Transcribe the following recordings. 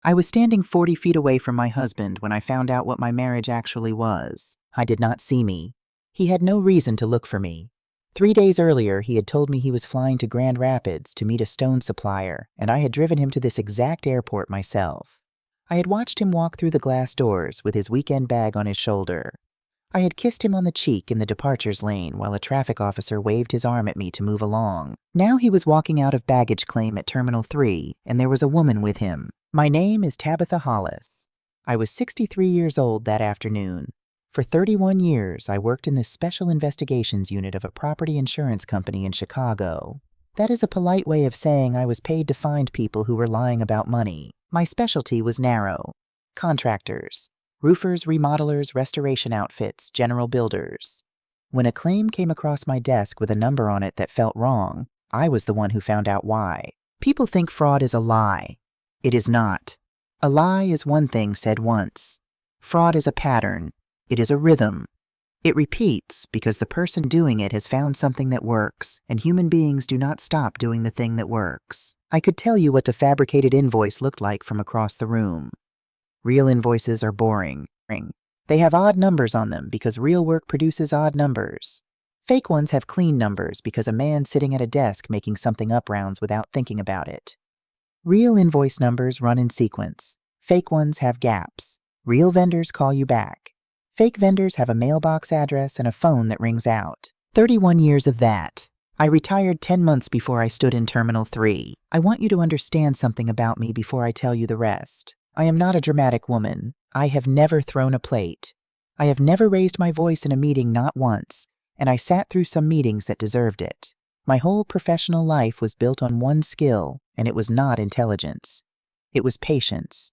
I was standing 40 feet away from my husband when I found out what my marriage actually was. I did not see me. He had no reason to look for me. 3 days earlier, he had told me he was flying to Grand Rapids to meet a stone supplier, and I had driven him to this exact airport myself. I had watched him walk through the glass doors with his weekend bag on his shoulder. I had kissed him on the cheek in the departures lane while a traffic officer waved his arm at me to move along. Now he was walking out of baggage claim at Terminal 3, and there was a woman with him. My name is Tabitha Hollis. I was 63 years old that afternoon. For 31 years, I worked in the Special Investigations Unit of a property insurance company in Chicago. That is a polite way of saying I was paid to find people who were lying about money. My specialty was narrow. Contractors. Roofers, remodelers, restoration outfits, general builders. When a claim came across my desk with a number on it that felt wrong, I was the one who found out why. People think fraud is a lie. It is not. A lie is one thing said once. Fraud is a pattern. It is a rhythm. It repeats because the person doing it has found something that works, and human beings do not stop doing the thing that works. I could tell you what the fabricated invoice looked like from across the room. Real invoices are boring. They have odd numbers on them because real work produces odd numbers. Fake ones have clean numbers because a man sitting at a desk making something up rounds without thinking about it. Real invoice numbers run in sequence. Fake ones have gaps. Real vendors call you back. Fake vendors have a mailbox address and a phone that rings out. 31 years of that. I retired 10 months before I stood in Terminal 3. I want you to understand something about me before I tell you the rest. I am not a dramatic woman. I have never thrown a plate. I have never raised my voice in a meeting, not once, and I sat through some meetings that deserved it. My whole professional life was built on one skill, and it was not intelligence. It was patience.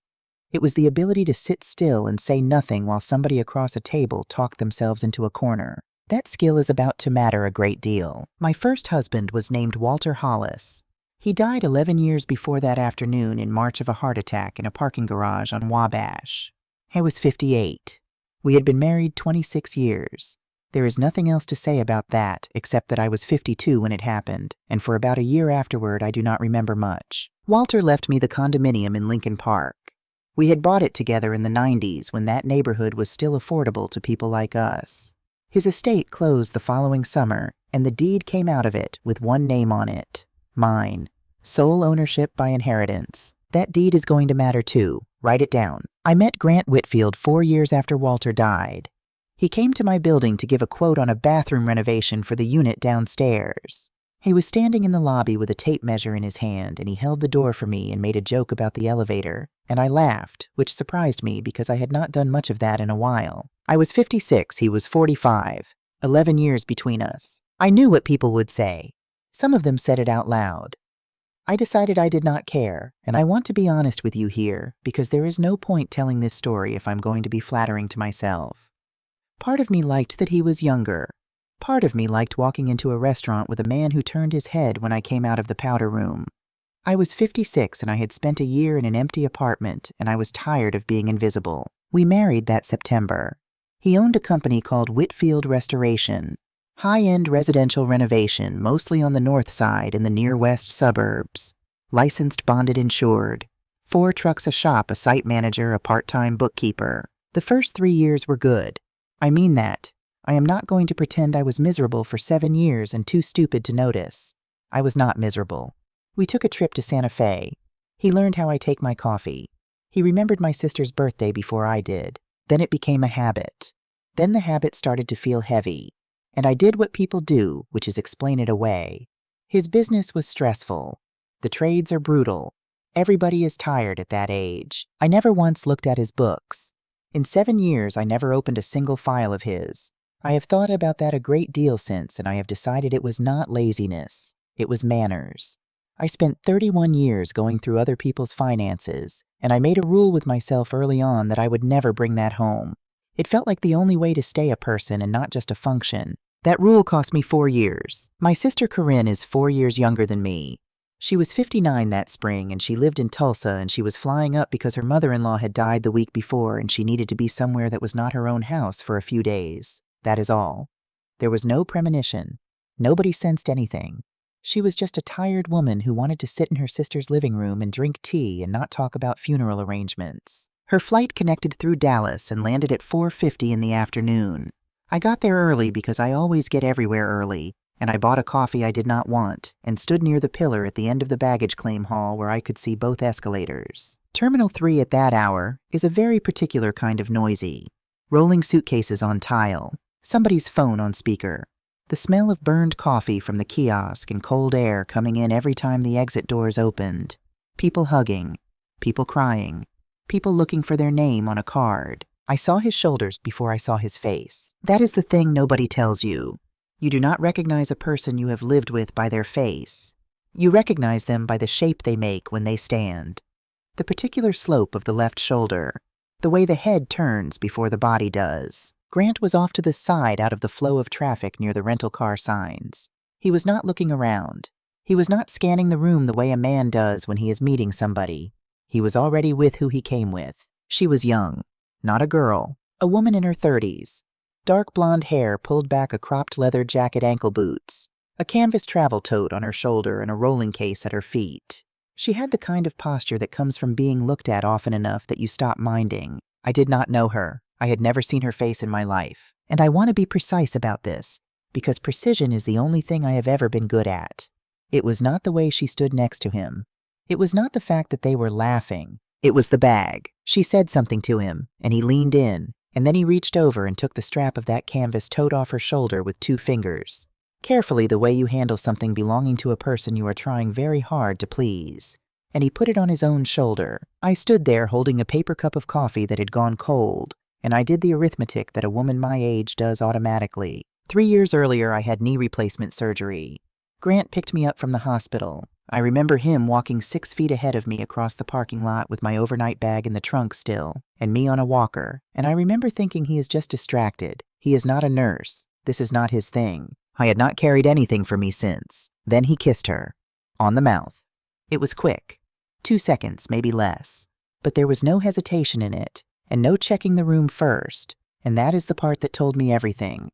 It was the ability to sit still and say nothing while somebody across a table talked themselves into a corner. That skill is about to matter a great deal. My first husband was named Walter Hollis. He died 11 years before that afternoon in March of a heart attack in a parking garage on Wabash. I was 58. We had been married 26 years. There is nothing else to say about that except that I was 52 when it happened, and for about a year afterward I do not remember much. Walter left me the condominium in Lincoln Park. We had bought it together in the 90s when that neighborhood was still affordable to people like us. His estate closed the following summer, and the deed came out of it with one name on it. Mine. Sole ownership by inheritance. That deed is going to matter too. Write it down. I met Grant Whitfield 4 years after Walter died. He came to my building to give a quote on a bathroom renovation for the unit downstairs. He was standing in the lobby with a tape measure in his hand, and he held the door for me and made a joke about the elevator, and I laughed, which surprised me because I had not done much of that in a while. I was 56, he was 45. 11 years between us. I knew what people would say. Some of them said it out loud. I decided I did not care, and I want to be honest with you here, because there is no point telling this story if I'm going to be flattering to myself. Part of me liked that he was younger. Part of me liked walking into a restaurant with a man who turned his head when I came out of the powder room. I was 56 and I had spent a year in an empty apartment, and I was tired of being invisible. We married that September. He owned a company called Whitfield Restoration. High-end residential renovation, mostly on the north side in the near west suburbs. Licensed, bonded, insured. 4 trucks a shop, a site manager, a part-time bookkeeper. The first 3 years were good. I mean that. I am not going to pretend I was miserable for 7 years and too stupid to notice. I was not miserable. We took a trip to Santa Fe. He learned how I take my coffee. He remembered my sister's birthday before I did. Then it became a habit. Then the habit started to feel heavy. And I did what people do, which is explain it away. His business was stressful. The trades are brutal. Everybody is tired at that age. I never once looked at his books. In 7 years, I never opened a single file of his. I have thought about that a great deal since, and I have decided it was not laziness. It was manners. I spent 31 years going through other people's finances, and I made a rule with myself early on that I would never bring that home. It felt like the only way to stay a person and not just a function. That rule cost me 4 years. My sister Corinne is 4 years younger than me. She was 59 that spring, and she lived in Tulsa, and she was flying up because her mother-in-law had died the week before, and she needed to be somewhere that was not her own house for a few days. That is all. There was no premonition. Nobody sensed anything. She was just a tired woman who wanted to sit in her sister's living room and drink tea and not talk about funeral arrangements. Her flight connected through Dallas and landed at 4:50 in the afternoon. I got there early because I always get everywhere early, and I bought a coffee I did not want and stood near the pillar at the end of the baggage claim hall where I could see both escalators. Terminal 3 at that hour is a very particular kind of noisy. Rolling suitcases on tile, somebody's phone on speaker, the smell of burned coffee from the kiosk and cold air coming in every time the exit doors opened, people hugging, people crying, people looking for their name on a card. I saw his shoulders before I saw his face. That is the thing nobody tells you. You do not recognize a person you have lived with by their face. You recognize them by the shape they make when they stand. The particular slope of the left shoulder, the way the head turns before the body does. Grant was off to the side out of the flow of traffic near the rental car signs. He was not looking around. He was not scanning the room the way a man does when he is meeting somebody. He was already with who he came with. She was young, not a girl, a woman in her 30s. Dark blonde hair pulled back a cropped leather jacket, ankle boots, a canvas travel tote on her shoulder and a rolling case at her feet. She had the kind of posture that comes from being looked at often enough that you stop minding. I did not know her. I had never seen her face in my life. And I want to be precise about this, because precision is the only thing I have ever been good at. It was not the way she stood next to him. It was not the fact that they were laughing. It was the bag. She said something to him, and he leaned in, and then he reached over and took the strap of that canvas tote off her shoulder with 2 fingers. Carefully, the way you handle something belonging to a person you are trying very hard to please. And he put it on his own shoulder. I stood there holding a paper cup of coffee that had gone cold, and I did the arithmetic that a woman my age does automatically. 3 years earlier, I had knee replacement surgery. Grant picked me up from the hospital. I remember him walking 6 feet ahead of me across the parking lot with my overnight bag in the trunk still, and me on a walker, and I remember thinking he is just distracted. He is not a nurse. This is not his thing. I had not carried anything for me since. Then he kissed her. On the mouth. It was quick. 2 seconds, maybe less. But there was no hesitation in it, and no checking the room first, and that is the part that told me everything.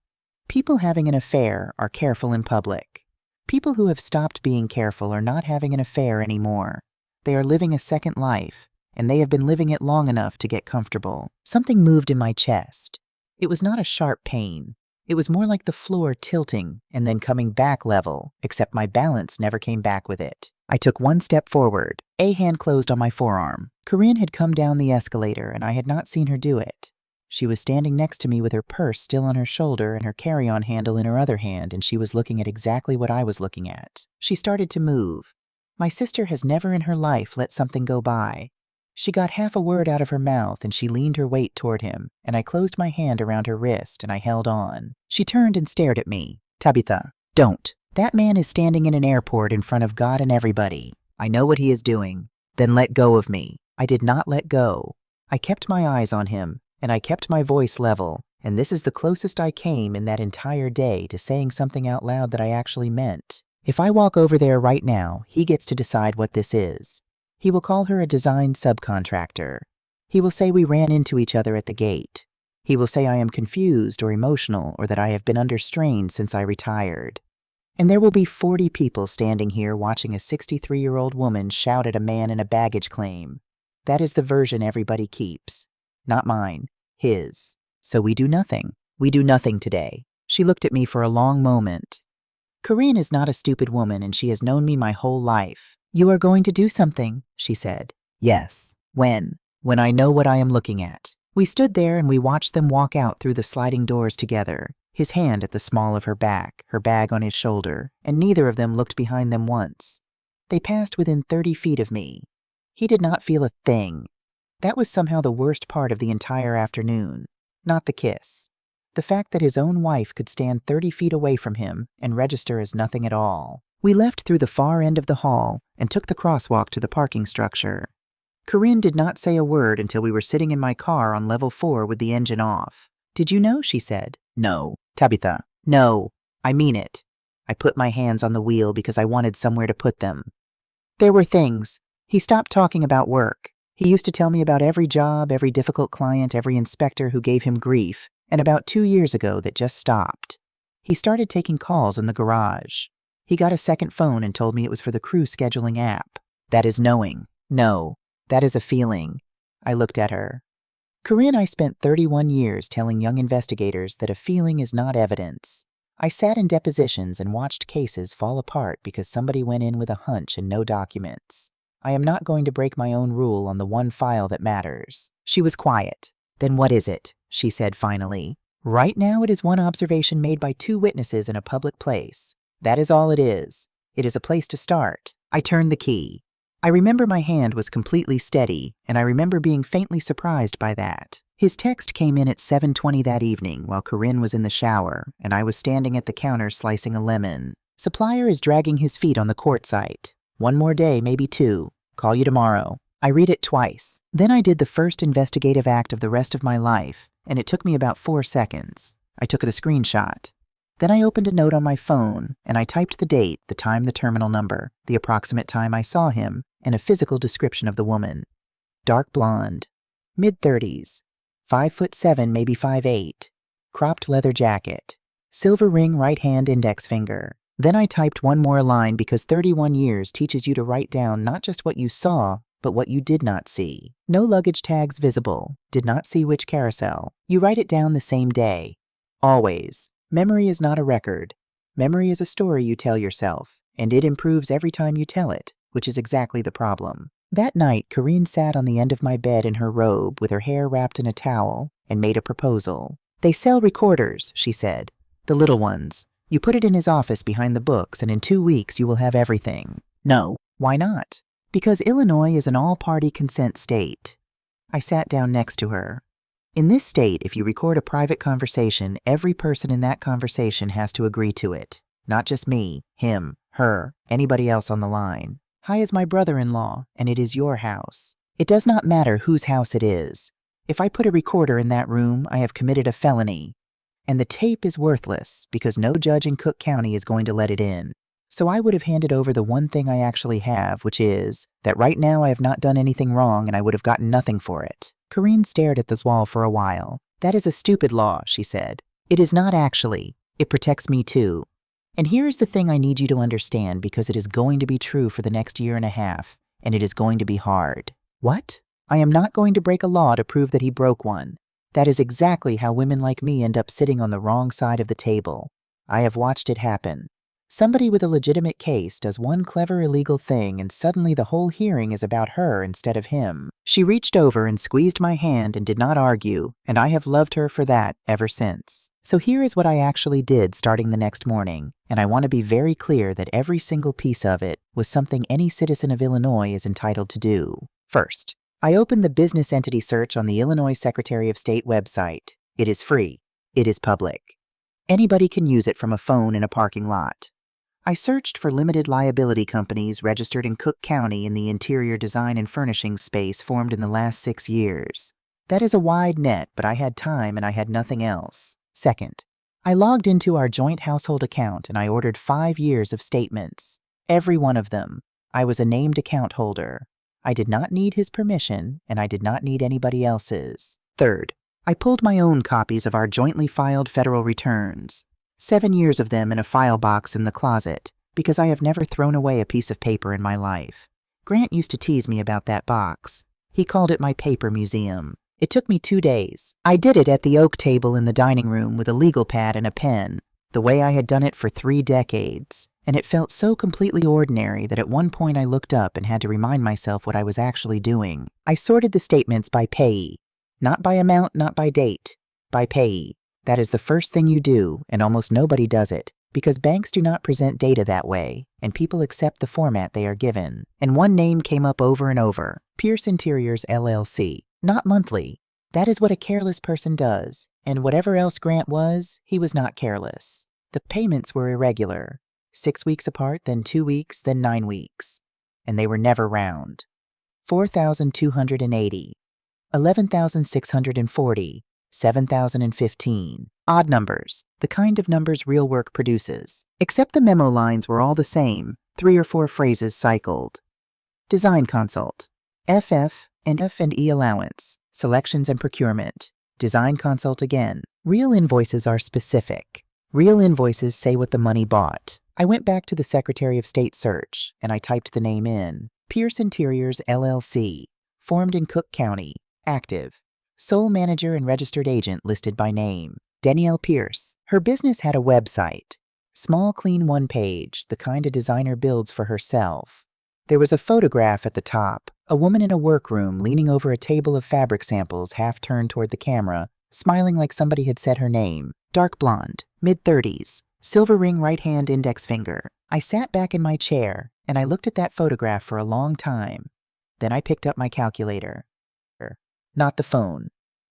People having an affair are careful in public. People who have stopped being careful are not having an affair anymore. They are living a second life, and they have been living it long enough to get comfortable. Something moved in my chest. It was not a sharp pain. It was more like the floor tilting and then coming back level, except my balance never came back with it. I took 1 step forward. A hand closed on my forearm. Corinne had come down the escalator, and I had not seen her do it. She was standing next to me with her purse still on her shoulder and her carry-on handle in her other hand, and she was looking at exactly what I was looking at. She started to move. My sister has never in her life let something go by. She got half a word out of her mouth, and she leaned her weight toward him, and I closed my hand around her wrist, and I held on. She turned and stared at me. Tabitha, don't. That man is standing in an airport in front of God and everybody. I know what he is doing. Then let go of me. I did not let go. I kept my eyes on him, and I kept my voice level, and this is the closest I came in that entire day to saying something out loud that I actually meant. If I walk over there right now, he gets to decide what this is. He will call her a design subcontractor. He will say we ran into each other at the gate. He will say I am confused or emotional or that I have been under strain since I retired. And there will be 40 people standing here watching a 63-year-old woman shout at a man in a baggage claim. That is the version everybody keeps. Not mine. His. So we do nothing. We do nothing today. She looked at me for a long moment. Corinne is not a stupid woman, and she has known me my whole life. You are going to do something, she said. Yes. When? When I know what I am looking at. We stood there and we watched them walk out through the sliding doors together, his hand at the small of her back, her bag on his shoulder, and neither of them looked behind them once. They passed within 30 feet of me. He did not feel a thing. That was somehow the worst part of the entire afternoon. Not the kiss. The fact that his own wife could stand 30 feet away from him and register as nothing at all. We left through the far end of the hall and took the crosswalk to the parking structure. Corinne did not say a word until we were sitting in my car on level 4 with the engine off. Did you know? She said. No. Tabitha. No. I mean it. I put my hands on the wheel because I wanted somewhere to put them. There were things. He stopped talking about work. He used to tell me about every job, every difficult client, every inspector who gave him grief, and about 2 years ago that just stopped. He started taking calls in the garage. He got a second phone and told me it was for the crew scheduling app. That is knowing. No, that is a feeling. I looked at her. Corinne, I spent 31 years telling young investigators that a feeling is not evidence. I sat in depositions and watched cases fall apart because somebody went in with a hunch and no documents. I am not going to break my own rule on the one file that matters. She was quiet. Then what is it? She said finally. Right now it is one observation made by 2 witnesses in a public place. That is all it is. It is a place to start. I turned the key. I remember my hand was completely steady, and I remember being faintly surprised by that. His text came in at 7:20 that evening while Corinne was in the shower, and I was standing at the counter slicing a lemon. Supplier is dragging his feet on the court site. 1 more day, maybe 2. Call you tomorrow. I read it twice. Then I did the first investigative act of the rest of my life, and it took me about 4 seconds. I took the screenshot. Then I opened a note on my phone, and I typed the date, the time, the terminal number, the approximate time I saw him, and a physical description of the woman. Dark blonde, mid-30s, 5'7", maybe 5'8", cropped leather jacket, silver ring right hand index finger. Then I typed one more line because 31 years teaches you to write down not just what you saw, but what you did not see. No luggage tags visible, did not see which carousel. You write it down the same day. Always. Memory is not a record. Memory is a story you tell yourself, and it improves every time you tell it, which is exactly the problem. That night, Corinne sat on the end of my bed in her robe with her hair wrapped in a towel and made a proposal. They sell recorders, she said. The little ones. You put it in his office behind the books, and in 2 weeks you will have everything. No. Why not? Because Illinois is an all-party consent state. I sat down next to her. In this state, if you record a private conversation, every person in that conversation has to agree to it. Not just me, him, her, anybody else on the line. Hi is my brother-in-law, and it is your house. It does not matter whose house it is. If I put a recorder in that room, I have committed a felony. And the tape is worthless, because no judge in Cook County is going to let it in. So I would have handed over the one thing I actually have, which is that right now I have not done anything wrong and I would have gotten nothing for it. Corinne stared at this wall for a while. That is a stupid law, she said. It is not actually. It protects me too. And here is the thing I need you to understand because it is going to be true for the next 1.5 years, and it is going to be hard. What? I am not going to break a law to prove that he broke one. That is exactly how women like me end up sitting on the wrong side of the table. I have watched it happen. Somebody with a legitimate case does one clever illegal thing and suddenly the whole hearing is about her instead of him. She reached over and squeezed my hand and did not argue, and I have loved her for that ever since. So here is what I actually did starting the next morning, and I want to be very clear that every single piece of it was something any citizen of Illinois is entitled to do. First, I opened the business entity search on the Illinois Secretary of State website. It is free. It is public. Anybody can use it from a phone in a parking lot. I searched for limited liability companies registered in Cook County in the interior design and furnishing space formed in the last 6 years. That is a wide net, but I had time and I had nothing else. Second, I logged into our joint household account and I ordered 5 years of statements. Every one of them. I was a named account holder. I did not need his permission, and I did not need anybody else's. Third, I pulled my own copies of our jointly filed federal returns. 7 years of them in a file box in the closet, because I have never thrown away a piece of paper in my life. Grant used to tease me about that box. He called it my paper museum. It took me 2 days. I did it at the oak table in the dining room with a legal pad and a pen, the way I had done it for 3 decades. And it felt so completely ordinary that at one point I looked up and had to remind myself what I was actually doing. I sorted the statements by payee. Not by amount, not by date. By payee. That is the first thing you do, and almost nobody does it, because banks do not present data that way, and people accept the format they are given. And one name came up over and over, Pierce Interiors LLC, not monthly. That is what a careless person does, and whatever else Grant was, he was not careless. The payments were irregular, 6 weeks apart, then 2 weeks, then 9 weeks, and they were never round. 4,280, 11,640, 7,015. Odd numbers, the kind of numbers real work produces. Except the memo lines were all the same, 3 or 4 phrases cycled. Design consult. FF and F&E allowance. Selections and procurement. Design consult again. Real invoices are specific. Real invoices say what the money bought. I went back to the Secretary of State search, and I typed the name in. Pierce Interiors, LLC. Formed in Cook County. Active. Sole manager and registered agent listed by name. Danielle Pierce. Her business had a website. Small, clean one page, the kind a designer builds for herself. There was a photograph at the top, a woman in a workroom leaning over a table of fabric samples half turned toward the camera, smiling like somebody had said her name. Dark blonde, mid-30s, silver ring right hand index finger. I sat back in my chair, and I looked at that photograph for a long time. Then I picked up my calculator. Not the phone.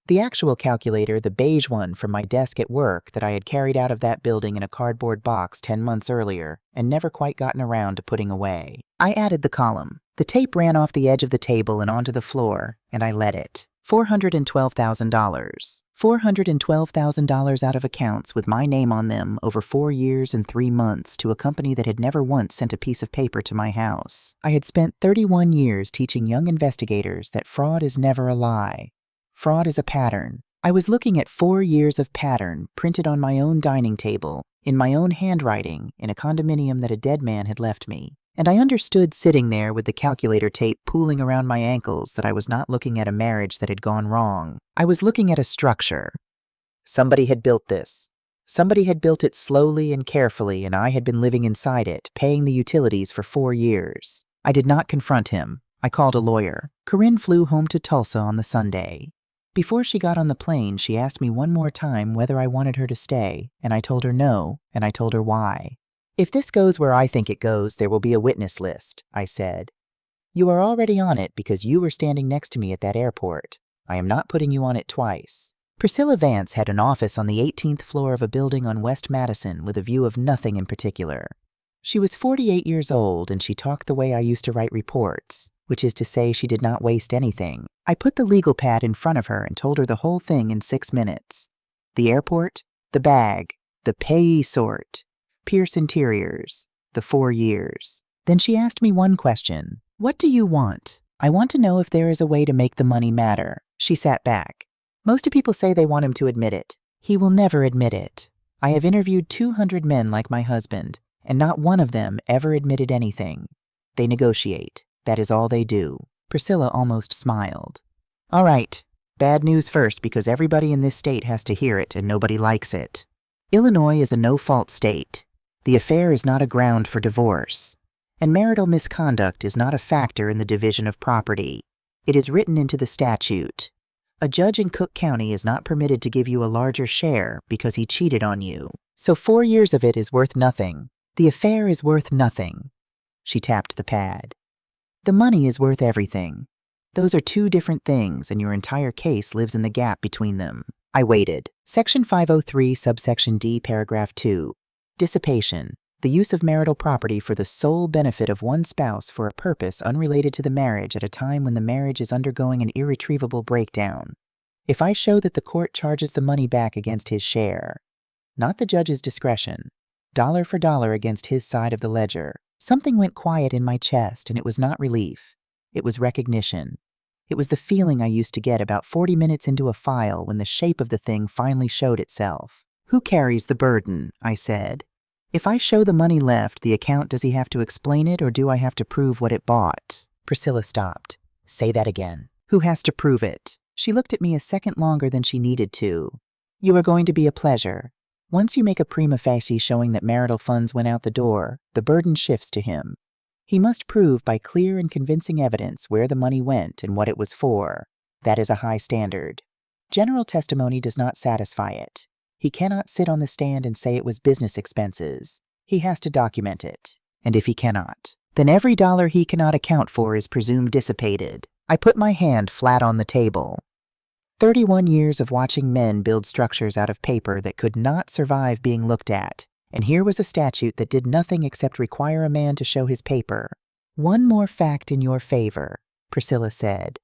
The actual calculator, the beige one from my desk at work that I had carried out of that building in a cardboard box 10 months earlier and never quite gotten around to putting away. I added the column. The tape ran off the edge of the table and onto the floor, and I let it. $412,000. $412,000 out of accounts with my name on them over 4 years and 3 months to a company that had never once sent a piece of paper to my house. I had spent 31 years teaching young investigators that fraud is never a lie. Fraud is a pattern. I was looking at 4 years of pattern printed on my own dining table, in my own handwriting, in a condominium that a dead man had left me. And I understood sitting there with the calculator tape pooling around my ankles that I was not looking at a marriage that had gone wrong. I was looking at a structure. Somebody had built this. Somebody had built it slowly and carefully, and I had been living inside it, paying the utilities for 4 years. I did not confront him. I called a lawyer. Corinne flew home to Tulsa on the Sunday. Before she got on the plane, she asked me one more time whether I wanted her to stay, and I told her no, and I told her why. If this goes where I think it goes, there will be a witness list, I said. You are already on it because you were standing next to me at that airport. I am not putting you on it twice. Priscilla Vance had an office on the 18th floor of a building on West Madison with a view of nothing in particular. She was 48 years old, and she talked the way I used to write reports, which is to say she did not waste anything. I put the legal pad in front of her and told her the whole thing in 6 minutes. The airport, the bag, the payee sort, Pierce Interiors, the 4 years. Then she asked me one question. What do you want? I want to know if there is a way to make the money matter. She sat back. Most people say they want him to admit it. He will never admit it. I have interviewed 200 men like my husband, and not one of them ever admitted anything. They negotiate. That is all they do. Priscilla almost smiled. All right. Bad news first, because everybody in this state has to hear it and nobody likes it. Illinois is a no-fault state. The affair is not a ground for divorce. And marital misconduct is not a factor in the division of property. It is written into the statute. A judge in Cook County is not permitted to give you a larger share because he cheated on you. So 4 years of it is worth nothing. The affair is worth nothing. She tapped the pad. The money is worth everything. Those are 2 different things, and your entire case lives in the gap between them. I waited. Section 503, subsection D, paragraph 2. Dissipation. The use of marital property for the sole benefit of one spouse for a purpose unrelated to the marriage at a time when the marriage is undergoing an irretrievable breakdown. If I show that the court charges the money back against his share, not the judge's discretion, dollar for dollar against his side of the ledger, something went quiet in my chest, and it was not relief. It was recognition. It was the feeling I used to get about 40 minutes into a file when the shape of the thing finally showed itself. Who carries the burden? I said. If I show the money left, the account, does he have to explain it, or do I have to prove what it bought? Priscilla stopped. Say that again. Who has to prove it? She looked at me a second longer than she needed to. You are going to be a pleasure. Once you make a prima facie showing that marital funds went out the door, the burden shifts to him. He must prove by clear and convincing evidence where the money went and what it was for. That is a high standard. General testimony does not satisfy it. He cannot sit on the stand and say it was business expenses. He has to document it. And if he cannot, then every dollar he cannot account for is presumed dissipated. I put my hand flat on the table. 31 years of watching men build structures out of paper that could not survive being looked at. And here was a statute that did nothing except require a man to show his paper. One more fact in your favor, Priscilla said.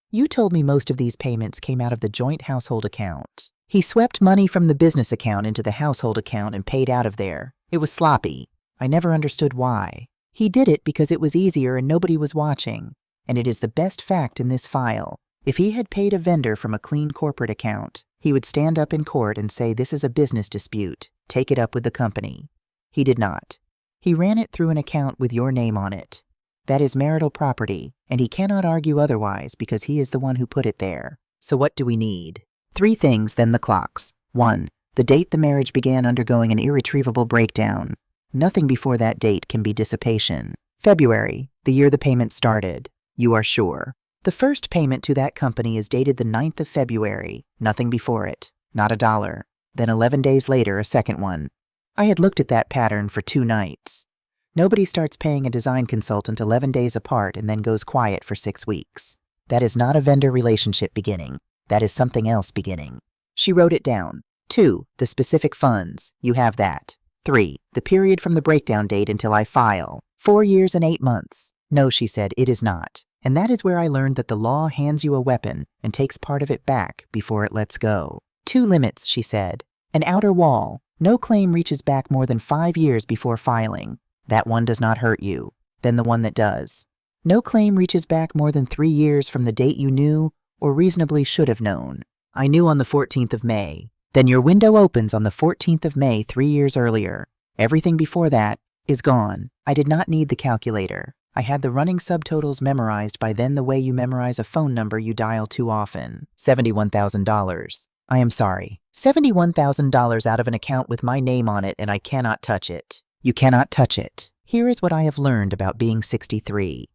You told me most of these payments came out of the joint household account. He swept money from the business account into the household account and paid out of there. It was sloppy. I never understood why. He did it because it was easier and nobody was watching. And it is the best fact in this file. If he had paid a vendor from a clean corporate account, he would stand up in court and say this is a business dispute. take it up with the company. He did not. He ran it through an account with your name on it. That is marital property, and he cannot argue otherwise because he is the one who put it there. So what do we need? 3 things, then the clocks. 1. The date the marriage began undergoing an irretrievable breakdown. Nothing before that date can be dissipation. February, the year the payment started. You are sure. The first payment to that company is dated the 9th of February. Nothing before it. Not a dollar. Then 11 days later, a second one. I had looked at that pattern for 2 nights. Nobody starts paying a design consultant 11 days apart and then goes quiet for 6 weeks. That is not a vendor relationship beginning. That is something else beginning. She wrote it down. 2. The specific funds. You have that. 3. The period from the breakdown date until I file. 4 years and 8 months. No, she said, it is not. And that is where I learned that the law hands you a weapon and takes part of it back before it lets go. 2 limits, she said. An outer wall. No claim reaches back more than 5 years before filing. That one does not hurt you. Then the one that does. No claim reaches back more than 3 years from the date you knew or reasonably should have known. I knew on the 14th of May. Then your window opens on the 14th of May 3 years earlier. Everything before that is gone. I did not need the calculator. I had the running subtotals memorized by then the way you memorize a phone number you dial too often. $71,000. I am sorry. $71,000 out of an account with my name on it, and I cannot touch it. You cannot touch it. Here is what I have learned about being 63.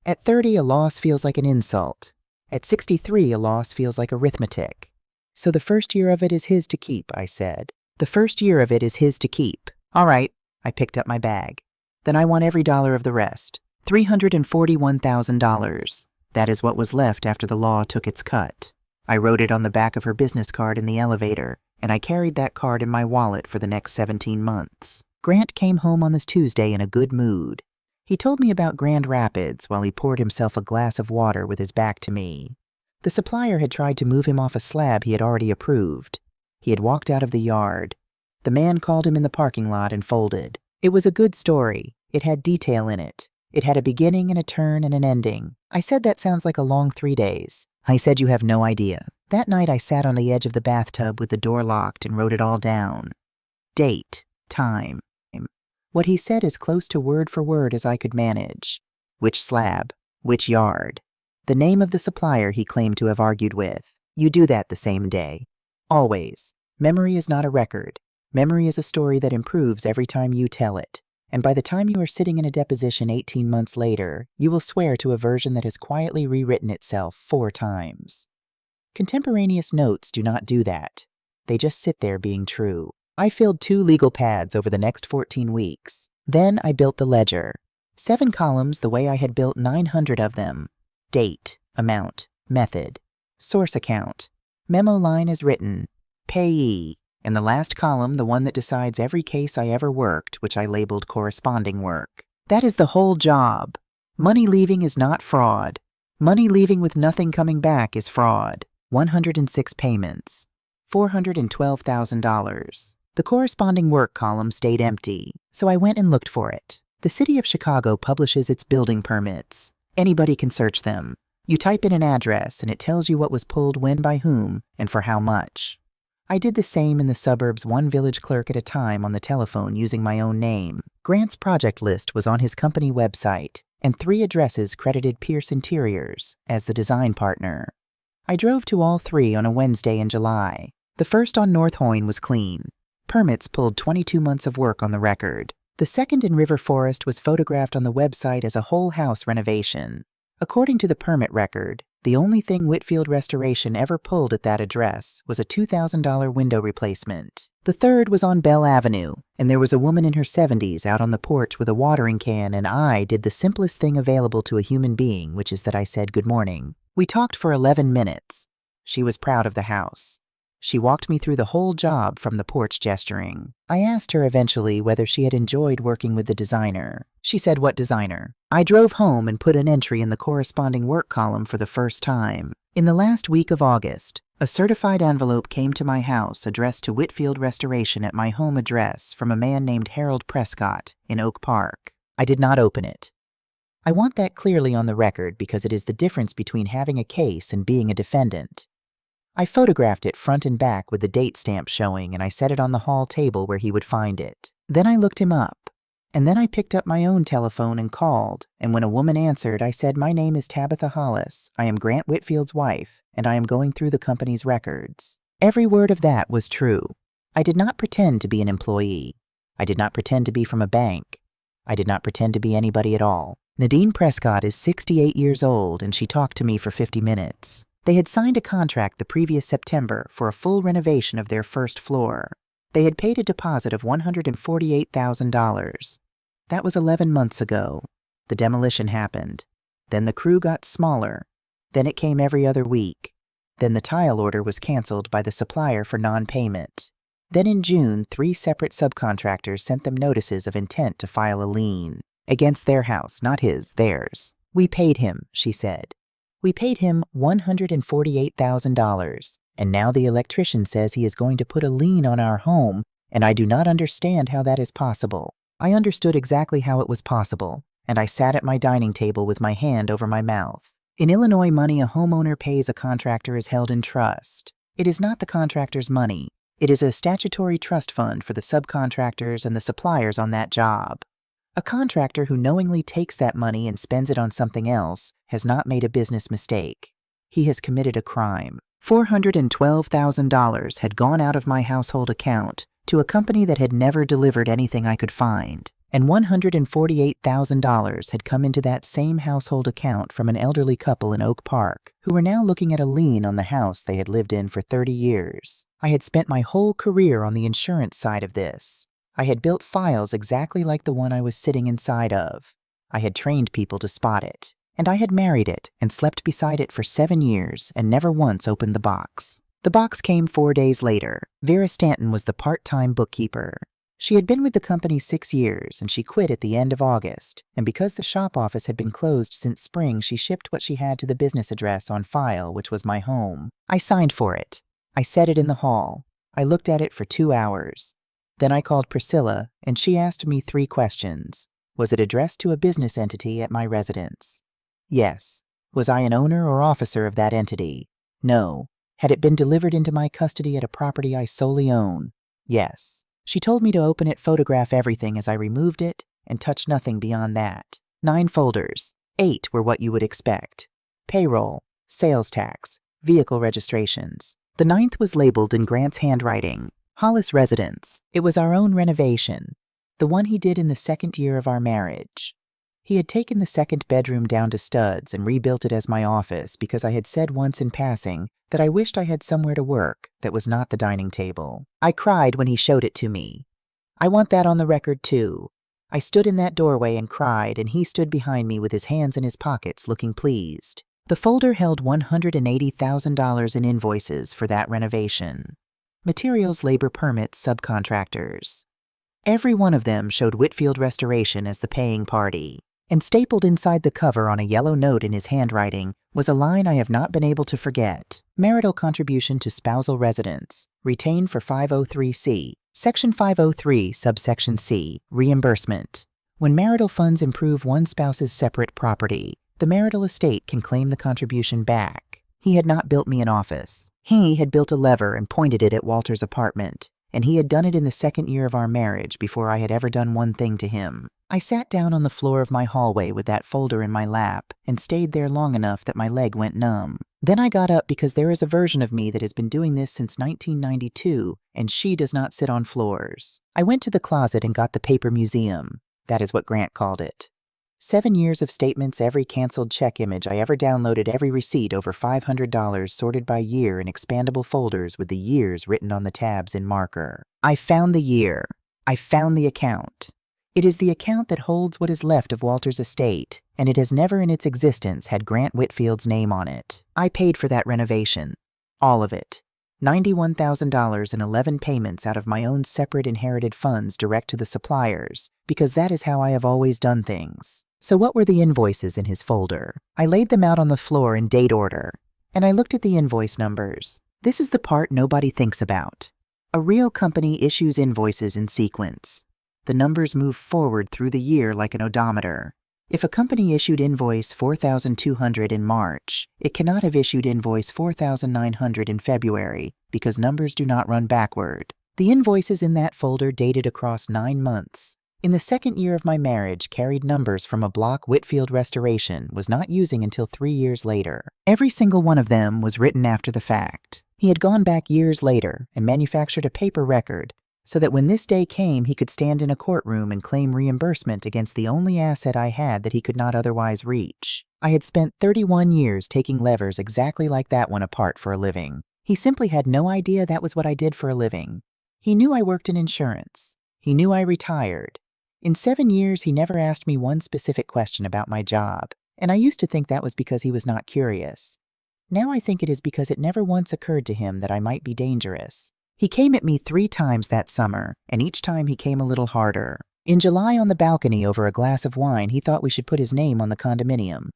At 30, a loss feels like an insult. At 63, a loss feels like arithmetic. So the first year of it is his to keep, I said. The first year of it is his to keep. All right. I picked up my bag. Then I want every dollar of the rest. $341,000. That is what was left after the law took its cut. I wrote it on the back of her business card in the elevator, and I carried that card in my wallet for the next 17 months. Grant came home on this Tuesday in a good mood. He told me about Grand Rapids while he poured himself a glass of water with his back to me. The supplier had tried to move him off a slab he had already approved. He had walked out of the yard. The man called him in the parking lot and folded. It was a good story. It had detail in it. It had a beginning and a turn and an ending. I said that sounds like a long 3 days. I said you have no idea. That night I sat on the edge of the bathtub with the door locked and wrote it all down. Date, time. What he said as close to word for word as I could manage. Which slab, which yard. The name of the supplier he claimed to have argued with. You do that the same day. Always. Memory is not a record. Memory is a story that improves every time you tell it. And by the time you are sitting in a deposition 18 months later, you will swear to a version that has quietly rewritten itself 4 times. Contemporaneous notes do not do that. They just sit there being true. I filled 2 legal pads over the next 14 weeks. Then I built the ledger. 7 columns the way I had built 900 of them. Date, amount, method, source account. Memo line is written. Payee. In the last column, the one that decides every case I ever worked, which I labeled corresponding work. That is the whole job. Money leaving is not fraud. Money leaving with nothing coming back is fraud. 106 payments. $412,000. The corresponding work column stayed empty, so I went and looked for it. The city of Chicago publishes its building permits. Anybody can search them. You type in an address and it tells you what was pulled when by whom and for how much. I did the same in the suburbs, 1 village clerk at a time on the telephone using my own name. Grant's project list was on his company website, and 3 addresses credited Pierce Interiors as the design partner. I drove to all 3 on a Wednesday in July. The first on North Hoyne was clean. Permits pulled 22 months of work on the record. The second in River Forest was photographed on the website as a whole house renovation. According to the permit record, the only thing Whitfield Restoration ever pulled at that address was a $2,000 window replacement. The third was on Bell Avenue, and there was a woman in her 70s out on the porch with a watering can, and I did the simplest thing available to a human being, which is that I said good morning. We talked for 11 minutes. She was proud of the house. She walked me through the whole job from the porch gesturing. I asked her eventually whether she had enjoyed working with the designer. She said, "What designer?" I drove home and put an entry in the corresponding work column for the first time. In the last week of August, a certified envelope came to my house addressed to Whitfield Restoration at my home address from a man named Harold Prescott in Oak Park. I did not open it. I want that clearly on the record because it is the difference between having a case and being a defendant. I photographed it front and back with the date stamp showing, and I set it on the hall table where he would find it. Then I looked him up. And then I picked up my own telephone and called, and when a woman answered, I said, "My name is Tabitha Hollis. I am Grant Whitfield's wife, and I am going through the company's records." Every word of that was true. I did not pretend to be an employee. I did not pretend to be from a bank. I did not pretend to be anybody at all. Nadine Prescott is 68 years old, and she talked to me for 50 minutes. They had signed a contract the previous September for a full renovation of their first floor. They had paid a deposit of $148,000. That was 11 months ago. The demolition happened. Then the crew got smaller. Then it came every other week. Then the tile order was canceled by the supplier for non-payment. Then in June, 3 separate subcontractors sent them notices of intent to file a lien against their house, not his, theirs. "We paid him," she said. "We paid him $148,000, and now the electrician says he is going to put a lien on our home, and I do not understand how that is possible." I understood exactly how it was possible, and I sat at my dining table with my hand over my mouth. In Illinois, money a homeowner pays a contractor is held in trust. It is not the contractor's money. It is a statutory trust fund for the subcontractors and the suppliers on that job. A contractor who knowingly takes that money and spends it on something else has not made a business mistake. He has committed a crime. $412,000 had gone out of my household account to a company that had never delivered anything I could find, and $148,000 had come into that same household account from an elderly couple in Oak Park who were now looking at a lien on the house they had lived in for 30 years. I had spent my whole career on the insurance side of this. I had built files exactly like the one I was sitting inside of. I had trained people to spot it, and I had married it and slept beside it for 7 years and never once opened the box. The box came 4 days later. Vera Stanton was the part-time bookkeeper. She had been with the company 6 years, and she quit at the end of August, and because the shop office had been closed since spring, she shipped what she had to the business address on file, which was my home. I signed for it. I set it in the hall. I looked at it for 2 hours. Then I called Priscilla, and she asked me 3 questions. Was it addressed to a business entity at my residence? Yes. Was I an owner or officer of that entity? No. Had it been delivered into my custody at a property I solely own? Yes. She told me to open it, photograph everything as I removed it, and touch nothing beyond that. 9 folders. 8 were what you would expect. Payroll, sales tax, vehicle registrations. The 9th was labeled in Grant's handwriting. Hollis Residence. It was our own renovation, the one he did in the 2nd year of our marriage. He had taken the 2nd bedroom down to studs and rebuilt it as my office because I had said once in passing that I wished I had somewhere to work that was not the dining table. I cried when he showed it to me. I want that on the record too. I stood in that doorway and cried, and he stood behind me with his hands in his pockets looking pleased. The folder held $180,000 in invoices for that renovation. Materials, labor, permits, subcontractors. Every one of them showed Whitfield Restoration as the paying party. And stapled inside the cover on a yellow note in his handwriting was a line I have not been able to forget. Marital contribution to spousal residence, retained for 503C. Section 503, subsection C, reimbursement. When marital funds improve one spouse's separate property, the marital estate can claim the contribution back. He had not built me an office. He had built a lever and pointed it at Walter's apartment, and he had done it in the 2nd year of our marriage before I had ever done one thing to him. I sat down on the floor of my hallway with that folder in my lap and stayed there long enough that my leg went numb. Then I got up because there is a version of me that has been doing this since 1992, and she does not sit on floors. I went to the closet and got the paper museum. That is what Grant called it. 7 years of statements, every canceled check image I ever downloaded, every receipt over $500 sorted by year in expandable folders with the years written on the tabs in marker. I found the year. I found the account. It is the account that holds what is left of Walter's estate, and it has never in its existence had Grant Whitfield's name on it. I paid for that renovation. All of it. $91,000 in 11 payments out of my own separate inherited funds direct to the suppliers, because that is how I have always done things. So what were the invoices in his folder? I laid them out on the floor in date order, and I looked at the invoice numbers. This is the part nobody thinks about. A real company issues invoices in sequence. The numbers move forward through the year like an odometer. If a company issued invoice 4,200 in March, it cannot have issued invoice 4,900 in February because numbers do not run backward. The invoices in that folder dated across 9 months. In the second year of my marriage, carried numbers from a block Whitfield Restoration was not using until 3 years later. Every single one of them was written after the fact. He had gone back years later and manufactured a paper record so that when this day came, he could stand in a courtroom and claim reimbursement against the only asset I had that he could not otherwise reach. I had spent 31 years taking levers exactly like that one apart for a living. He simply had no idea that was what I did for a living. He knew I worked in insurance. He knew I retired. In 7 years, he never asked me one specific question about my job, and I used to think that was because he was not curious. Now I think it is because it never once occurred to him that I might be dangerous. He came at me 3 times that summer, and each time he came a little harder. In July on the balcony over a glass of wine, he thought we should put his name on the condominium,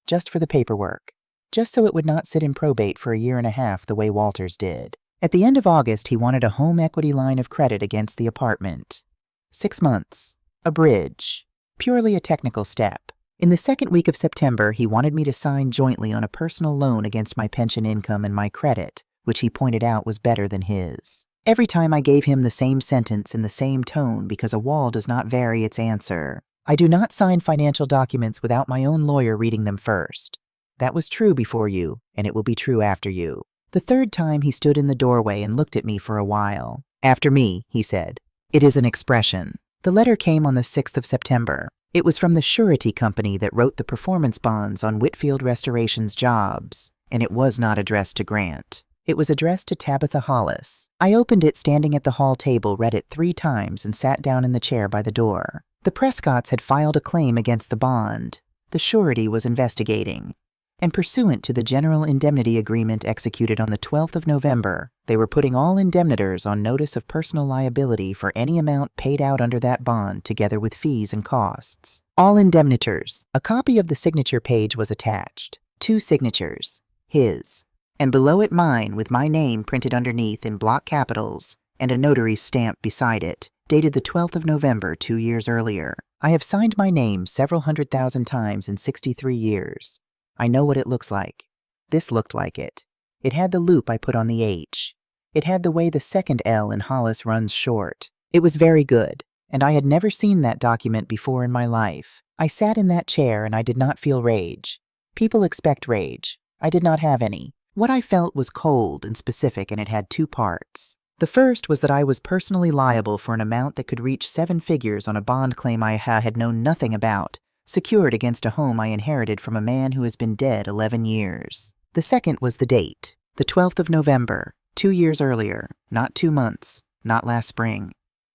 just for the paperwork, just so it would not sit in probate for a year and a half the way Walter's did. At the end of August, he wanted a home equity line of credit against the apartment. 6 months. A bridge. Purely a technical step. In the second week of September, he wanted me to sign jointly on a personal loan against my pension income and my credit, which he pointed out was better than his. Every time I gave him the same sentence in the same tone because a wall does not vary its answer. I do not sign financial documents without my own lawyer reading them first. That was true before you, and it will be true after you. The third time he stood in the doorway and looked at me for a while. After me, he said. It is an expression. The letter came on the 6th of September. It was from the surety company that wrote the performance bonds on Whitfield Restoration's jobs, and it was not addressed to Grant. It was addressed to Tabitha Hollis. I opened it standing at the hall table, read it 3 times, and sat down in the chair by the door. The Prescotts had filed a claim against the bond. The surety was investigating. And pursuant to the general indemnity agreement executed on the 12th of November, they were putting all indemnitors on notice of personal liability for any amount paid out under that bond together with fees and costs. All indemnitors. A copy of the signature page was attached. 2 signatures. His. And below it mine, with my name printed underneath in block capitals and a notary's stamp beside it, dated the 12th of November 2 years earlier. I have signed my name several 100,000 times in 63 years. I know what it looks like. This looked like it. It had the loop I put on the H. It had the way the second L in Hollis runs short. It was very good, and I had never seen that document before in my life. I sat in that chair and I did not feel rage. People expect rage. I did not have any. What I felt was cold and specific, and it had 2 parts. The first was that I was personally liable for an amount that could reach 7 figures on a bond claim I had known nothing about, secured against a home I inherited from a man who has been dead 11 years. The second was the date, the 12th of November, 2 years earlier, not 2 months, not last spring.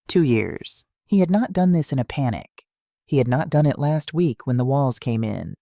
2 years. He had not done this in a panic. He had not done it last week when the walls came in.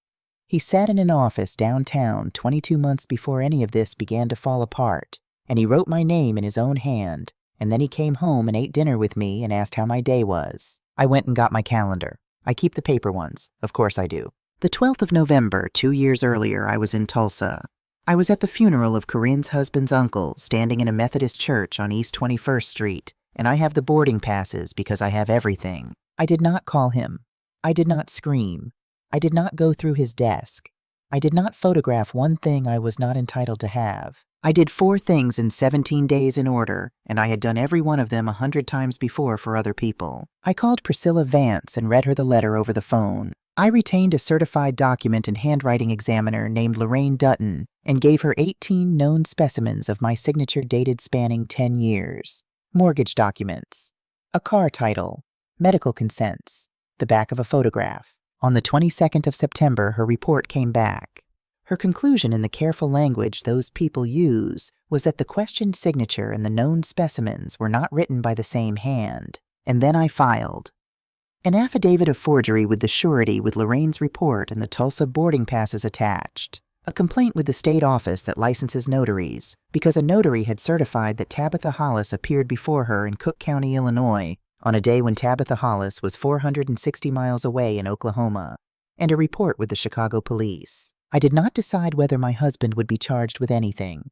He sat in an office downtown 22 months before any of this began to fall apart, and he wrote my name in his own hand, and then he came home and ate dinner with me and asked how my day was. I went and got my calendar. I keep the paper ones. Of course I do. The 12th of November, 2 years earlier, I was in Tulsa. I was at the funeral of Corinne's husband's uncle, standing in a Methodist church on East 21st Street, and I have the boarding passes because I have everything. I did not call him. I did not scream. I did not go through his desk. I did not photograph one thing I was not entitled to have. I did 4 things in 17 days in order, and I had done every one of them 100 times before for other people. I called Priscilla Vance and read her the letter over the phone. I retained a certified document and handwriting examiner named Lorraine Dutton and gave her 18 known specimens of my signature dated spanning 10 years. Mortgage documents, a car title, medical consents, the back of a photograph. On the 22nd of September, her report came back. Her conclusion in the careful language those people use was that the questioned signature and the known specimens were not written by the same hand. And then I filed an affidavit of forgery with the surety with Lorraine's report and the Tulsa boarding passes attached. A complaint with the state office that licenses notaries, because a notary had certified that Tabitha Hollis appeared before her in Cook County, Illinois, on a day when Tabitha Hollis was 460 miles away in Oklahoma, and a report with the Chicago police. I did not decide whether my husband would be charged with anything.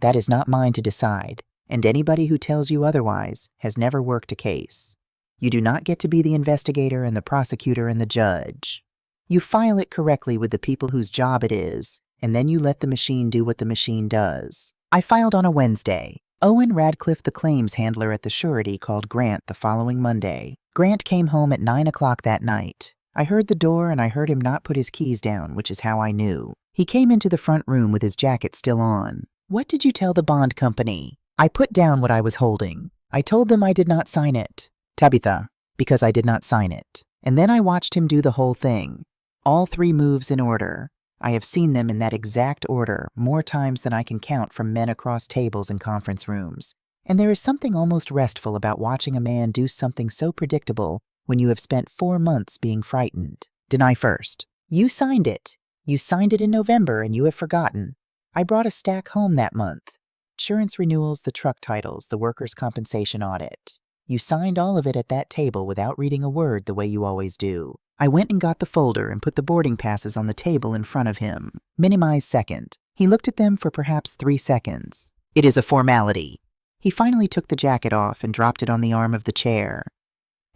That is not mine to decide, and anybody who tells you otherwise has never worked a case. You do not get to be the investigator and the prosecutor and the judge. You file it correctly with the people whose job it is, and then you let the machine do what the machine does. I filed on a Wednesday. Owen Radcliffe, the claims handler at the surety, called Grant the following Monday. Grant came home at 9 o'clock that night. I heard the door and I heard him not put his keys down, which is how I knew. He came into the front room with his jacket still on. What did you tell the bond company? I put down what I was holding. I told them I did not sign it. Tabitha, because I did not sign it. And then I watched him do the whole thing. All 3 moves in order. I have seen them in that exact order more times than I can count from men across tables in conference rooms. And there is something almost restful about watching a man do something so predictable when you have spent 4 months being frightened. Deny first. You signed it. You signed it in November and you have forgotten. I brought a stack home that month. Insurance renewals, the truck titles, the workers' compensation audit. You signed all of it at that table without reading a word the way you always do. I went and got the folder and put the boarding passes on the table in front of him. Minimize second. He looked at them for perhaps 3 seconds. It is a formality. He finally took the jacket off and dropped it on the arm of the chair.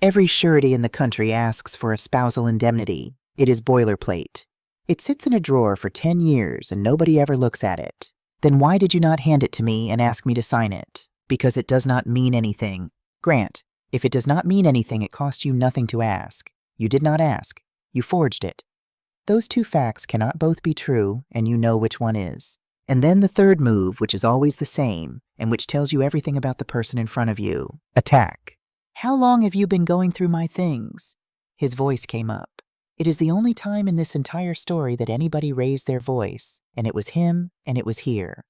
Every surety in the country asks for a spousal indemnity. It is boilerplate. It sits in a drawer for 10 years and nobody ever looks at it. Then why did you not hand it to me and ask me to sign it? Because it does not mean anything. Grant, if it does not mean anything, it costs you nothing to ask. You did not ask. You forged it. Those 2 facts cannot both be true, and you know which one is. And then the third move, which is always the same, and which tells you everything about the person in front of you. Attack. How long have you been going through my things? His voice came up. It is the only time in this entire story that anybody raised their voice, and it was him, and it was here.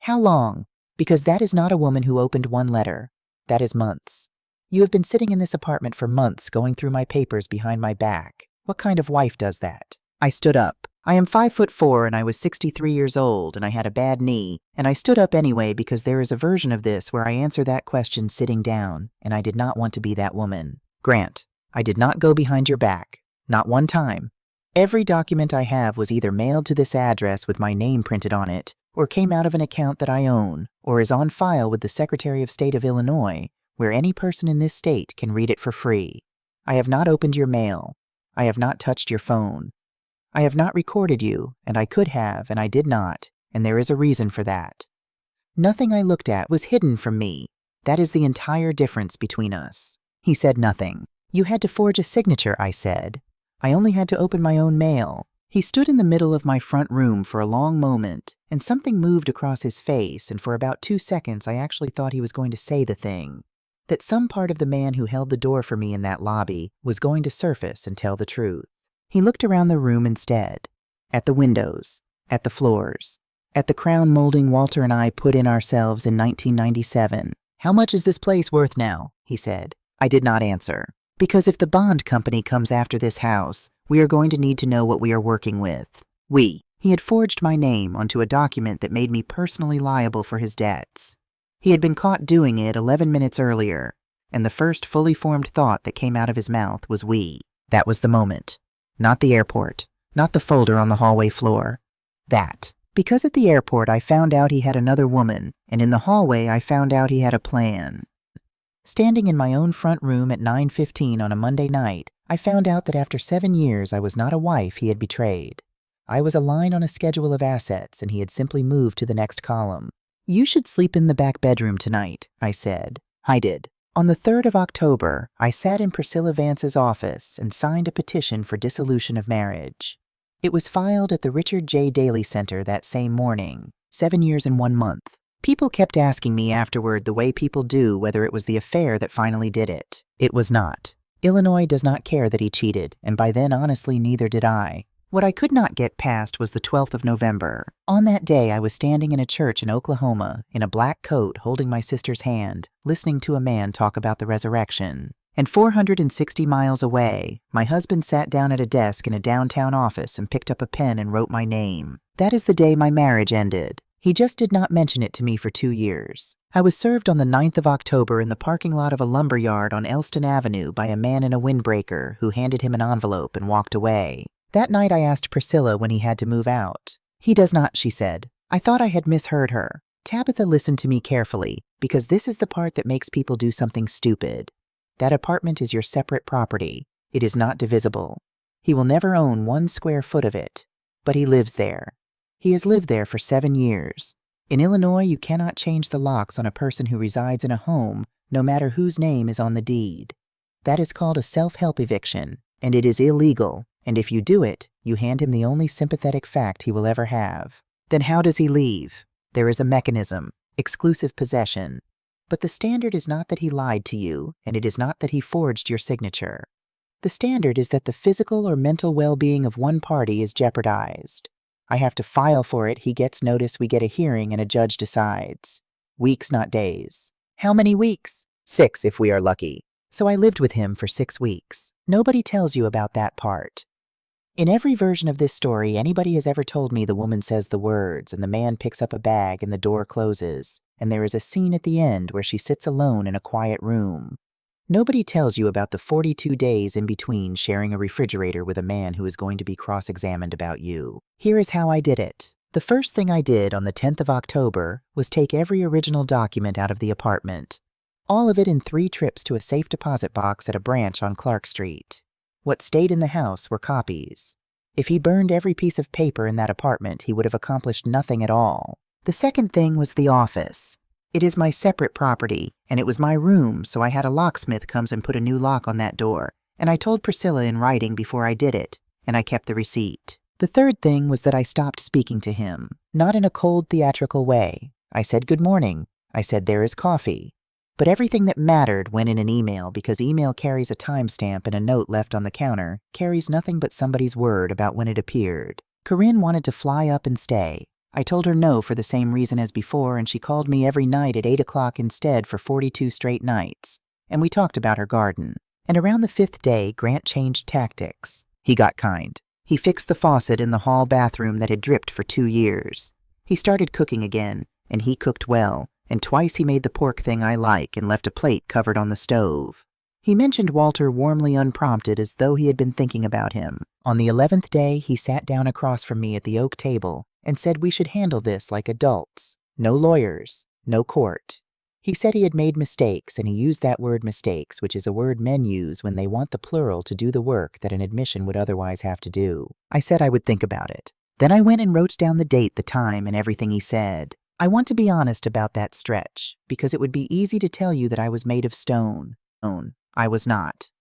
How long? Because that is not a woman who opened 1 letter. That is months. You have been sitting in this apartment for months going through my papers behind my back. What kind of wife does that? I stood up. I am 5'4" and I was 63 years old and I had a bad knee, and I stood up anyway because there is a version of this where I answer that question sitting down, and I did not want to be that woman. Grant, I did not go behind your back. Not one time. Every document I have was either mailed to this address with my name printed on it, or came out of an account that I own, or is on file with the Secretary of State of Illinois, where any person in this state can read it for free. I have not opened your mail. I have not touched your phone. I have not recorded you, and I could have, and I did not, and there is a reason for that. Nothing I looked at was hidden from me. That is the entire difference between us. He said nothing. You had to forge a signature, I said. I only had to open my own mail. He stood in the middle of my front room for a long moment, and something moved across his face, and for about 2 seconds I actually thought he was going to say the thing. That some part of the man who held the door for me in that lobby was going to surface and tell the truth. He looked around the room instead. At the windows. At the floors. At the crown molding Walter and I put in ourselves in 1997. How much is this place worth now? He said. I did not answer. Because if the bond company comes after this house, we are going to need to know what we are working with. He had forged my name onto a document that made me personally liable for his debts. He had been caught doing it 11 minutes earlier, and the first fully formed thought that came out of his mouth was we. That was the moment. Not the airport. Not the folder on the hallway floor. That. Because at the airport I found out he had another woman, and in the hallway I found out he had a plan. Standing in my own front room at 9:15 on a Monday night, I found out that after 7 years I was not a wife he had betrayed. I was a line on a schedule of assets, and he had simply moved to the next column. You should sleep in the back bedroom tonight, I said. I did. On the 3rd of October, I sat in Priscilla Vance's office and signed a petition for dissolution of marriage. It was filed at the Richard J. Daley Center that same morning, 7 years and 1 month. People kept asking me afterward the way people do whether it was the affair that finally did it. It was not. Illinois does not care that he cheated, and by then honestly neither did I. What I could not get past was the 12th of November. On that day I was standing in a church in Oklahoma, in a black coat holding my sister's hand, listening to a man talk about the resurrection. And 460 miles away, my husband sat down at a desk in a downtown office and picked up a pen and wrote my name. That is the day my marriage ended. He just did not mention it to me for 2 years. I was served on the 9th of October in the parking lot of a lumber yard on Elston Avenue by a man in a windbreaker who handed him an envelope and walked away. That night I asked Priscilla when he had to move out. He does not, she said. I thought I had misheard her. Tabitha listened to me carefully, because this is the part that makes people do something stupid. That apartment is your separate property. It is not divisible. He will never own 1 square foot of it, but he lives there. He has lived there for 7 years. In Illinois, you cannot change the locks on a person who resides in a home, no matter whose name is on the deed. That is called a self-help eviction, and it is illegal, and if you do it, you hand him the only sympathetic fact he will ever have. Then how does he leave? There is a mechanism, exclusive possession. But the standard is not that he lied to you, and it is not that he forged your signature. The standard is that the physical or mental well-being of one party is jeopardized. I have to file for it, he gets notice, we get a hearing, and a judge decides. Weeks, not days. How many weeks? 6 if we are lucky. So I lived with him for 6 weeks. Nobody tells you about that part. In every version of this story anybody has ever told me, the woman says the words, and the man picks up a bag and the door closes, and there is a scene at the end where she sits alone in a quiet room. Nobody tells you about the 42 days in between sharing a refrigerator with a man who is going to be cross-examined about you. Here is how I did it. The first thing I did on the 10th of October was take every original document out of the apartment. All of it in 3 trips to a safe deposit box at a branch on Clark Street. What stayed in the house were copies. If he burned every piece of paper in that apartment, he would have accomplished nothing at all. The second thing was the office. It is my separate property, and it was my room, so I had a locksmith comes and put a new lock on that door, and I told Priscilla in writing before I did it, and I kept the receipt. The third thing was that I stopped speaking to him, not in a cold, theatrical way. I said good morning. I said there is coffee. But everything that mattered went in an email, because email carries a timestamp, and a note left on the counter carries nothing but somebody's word about when it appeared. Corinne wanted to fly up and stay. I told her no for the same reason as before, and she called me every night at 8 o'clock instead for 42 straight nights, and we talked about her garden. And around the 5th day, Grant changed tactics. He got kind. He fixed the faucet in the hall bathroom that had dripped for 2 years. He started cooking again, and he cooked well, and twice he made the pork thing I like and left a plate covered on the stove. He mentioned Walter warmly, unprompted, as though he had been thinking about him. On the 11th day, he sat down across from me at the oak table and said we should handle this like adults. No lawyers, no court. He said he had made mistakes, and he used that word mistakes, which is a word men use when they want the plural to do the work that an admission would otherwise have to do. I said I would think about it. Then I went and wrote down the date, the time, and everything he said. I want to be honest about that stretch, because it would be easy to tell you that I was made of stone. I was not.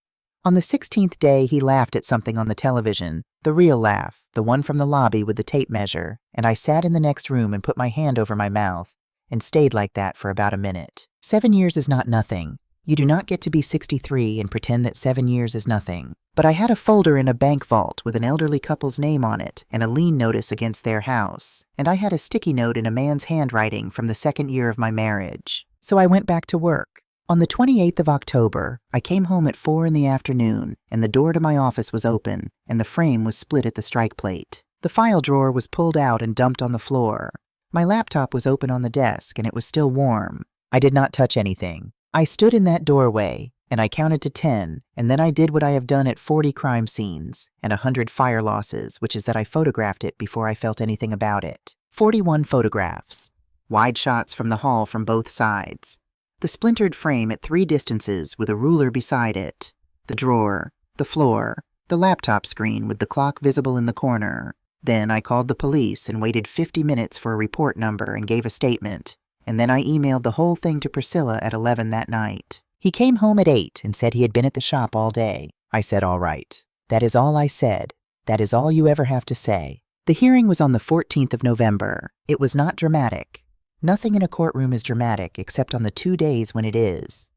On the 16th day, he laughed at something on the television, the real laugh, the one from the lobby with the tape measure, and I sat in the next room and put my hand over my mouth, and stayed like that for about a minute. 7 years is not nothing. You do not get to be 63 and pretend that 7 years is nothing. But I had a folder in a bank vault with an elderly couple's name on it and a lien notice against their house, and I had a sticky note in a man's handwriting from the 2nd year of my marriage. So I went back to work. On the 28th of October, I came home at 4 in the afternoon, and the door to my office was open, and the frame was split at the strike plate. The file drawer was pulled out and dumped on the floor. My laptop was open on the desk, and it was still warm. I did not touch anything. I stood in that doorway, and I counted to 10, and then I did what I have done at 40 crime scenes and 100 fire losses, which is that I photographed it before I felt anything about it. 41 photographs. Wide shots from the hall from both sides. The splintered frame at 3 distances with a ruler beside it. The drawer, the floor, the laptop screen with the clock visible in the corner. Then I called the police and waited 50 minutes for a report number and gave a statement. And then I emailed the whole thing to Priscilla at 11 that night. He came home at 8 and said he had been at the shop all day. I said, all right. That is all I said. That is all you ever have to say. The hearing was on the 14th of November. It was not dramatic. Nothing in a courtroom is dramatic except on the 2 days when it is.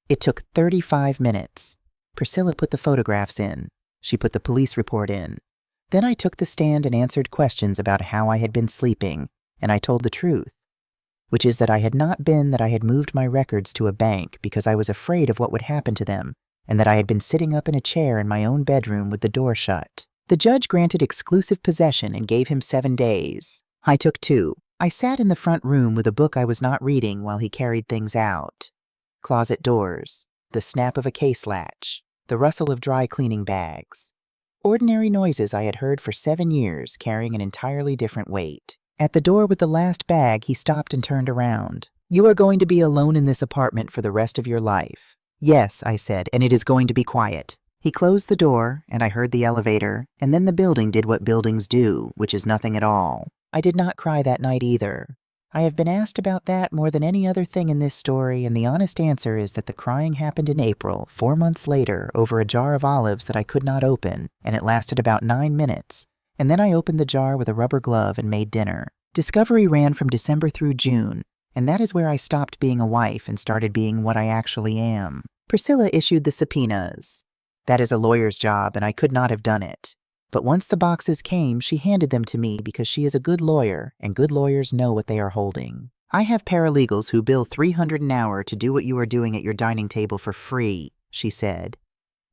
It took 35 minutes. Priscilla put the photographs in. She put the police report in. Then I took the stand and answered questions about how I had been sleeping, and I told the truth, which is that I had not been, that I had moved my records to a bank because I was afraid of what would happen to them, and that I had been sitting up in a chair in my own bedroom with the door shut. The judge granted exclusive possession and gave him 7 days. I took 2. I sat in the front room with a book I was not reading while he carried things out. Closet doors, the snap of a case latch, the rustle of dry cleaning bags. Ordinary noises I had heard for 7 years, carrying an entirely different weight. At the door with the last bag, he stopped and turned around. You are going to be alone in this apartment for the rest of your life. Yes, I said, and it is going to be quiet. He closed the door, and I heard the elevator, and then the building did what buildings do, which is nothing at all. I did not cry that night either. I have been asked about that more than any other thing in this story, and the honest answer is that the crying happened in April, 4 months later, over a jar of olives that I could not open, and it lasted about 9 minutes. And then I opened the jar with a rubber glove and made dinner. Discovery ran from December through June, and that is where I stopped being a wife and started being what I actually am. Priscilla issued the subpoenas. That is a lawyer's job, and I could not have done it. But once the boxes came, she handed them to me because she is a good lawyer, and good lawyers know what they are holding. I have paralegals who bill $300 an hour to do what you are doing at your dining table for free, she said.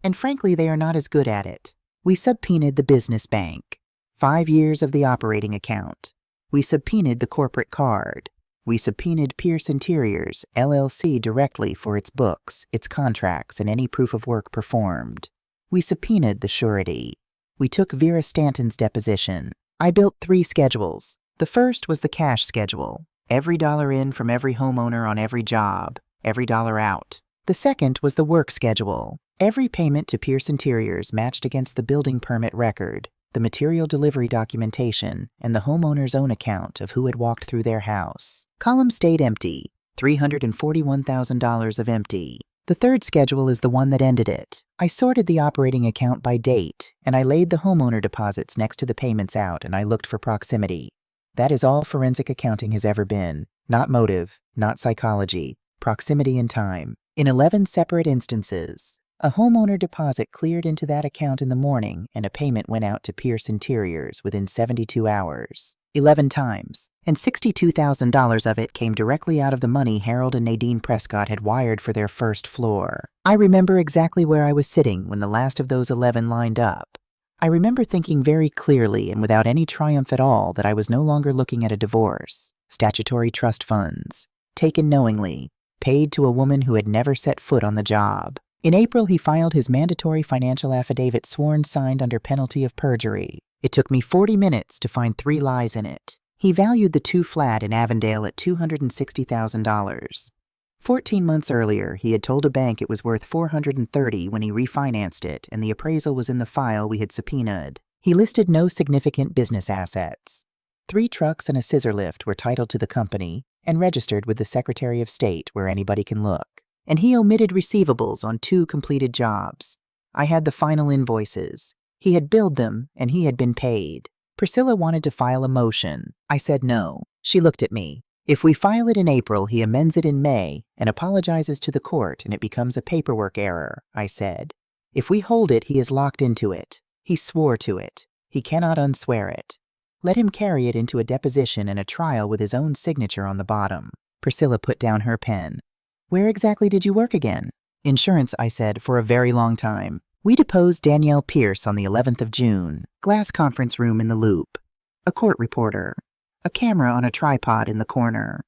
And frankly, they are not as good at it. We subpoenaed the business bank. 5 years of the operating account. We subpoenaed the corporate card. We subpoenaed Pierce Interiors, LLC directly for its books, its contracts, and any proof of work performed. We subpoenaed the surety. We took Vera Stanton's deposition. I built 3 schedules. The first was the cash schedule. Every dollar in from every homeowner on every job, every dollar out. The second was the work schedule. Every payment to Pierce Interiors matched against the building permit record, the material delivery documentation, and the homeowner's own account of who had walked through their house. Column stayed empty, $341,000 of empty. The third schedule is the one that ended it. I sorted the operating account by date, and I laid the homeowner deposits next to the payments out, and I looked for proximity. That is all forensic accounting has ever been. Not motive, not psychology, proximity in time. In 11 separate instances, a homeowner deposit cleared into that account in the morning, and a payment went out to Pierce Interiors within 72 hours. 11 times, and $62,000 of it came directly out of the money Harold and Nadine Prescott had wired for their first floor. I remember exactly where I was sitting when the last of those 11 lined up. I remember thinking very clearly and without any triumph at all that I was no longer looking at a divorce, statutory trust funds, taken knowingly, paid to a woman who had never set foot on the job. In April, he filed his mandatory financial affidavit sworn signed under penalty of perjury. It took me 40 minutes to find 3 lies in it. He valued the 2 flat in Avondale at $260,000. 14 months earlier, he had told a bank it was worth $430,000 when he refinanced it, and the appraisal was in the file we had subpoenaed. He listed no significant business assets. 3 trucks and a scissor lift were titled to the company and registered with the Secretary of State where anybody can look. And he omitted receivables on 2 completed jobs. I had the final invoices. He had billed them, and he had been paid. Priscilla wanted to file a motion. I said no. She looked at me. If we file it in April, he amends it in May and apologizes to the court, and it becomes a paperwork error, I said. If we hold it, he is locked into it. He swore to it. He cannot unswear it. Let him carry it into a deposition and a trial with his own signature on the bottom. Priscilla put down her pen. Where exactly did you work again? Insurance, I said, for a very long time. We deposed Danielle Pierce on the 11th of June. Glass conference room in the Loop. A court reporter. A camera on a tripod in the corner.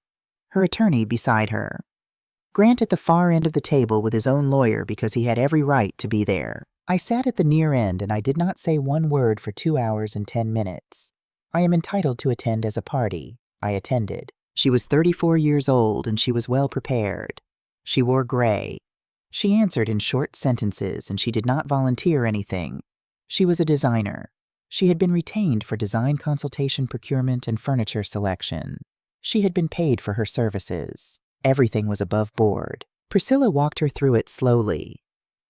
Her attorney beside her. Grant at the far end of the table with his own lawyer because he had every right to be there. I sat at the near end and I did not say one word for 2 hours and 10 minutes. I am entitled to attend as a party. I attended. She was 34 years old and she was well prepared. She wore gray. She answered in short sentences, and she did not volunteer anything. She was a designer. She had been retained for design consultation, procurement, and furniture selection. She had been paid for her services. Everything was above board. Priscilla walked her through it slowly.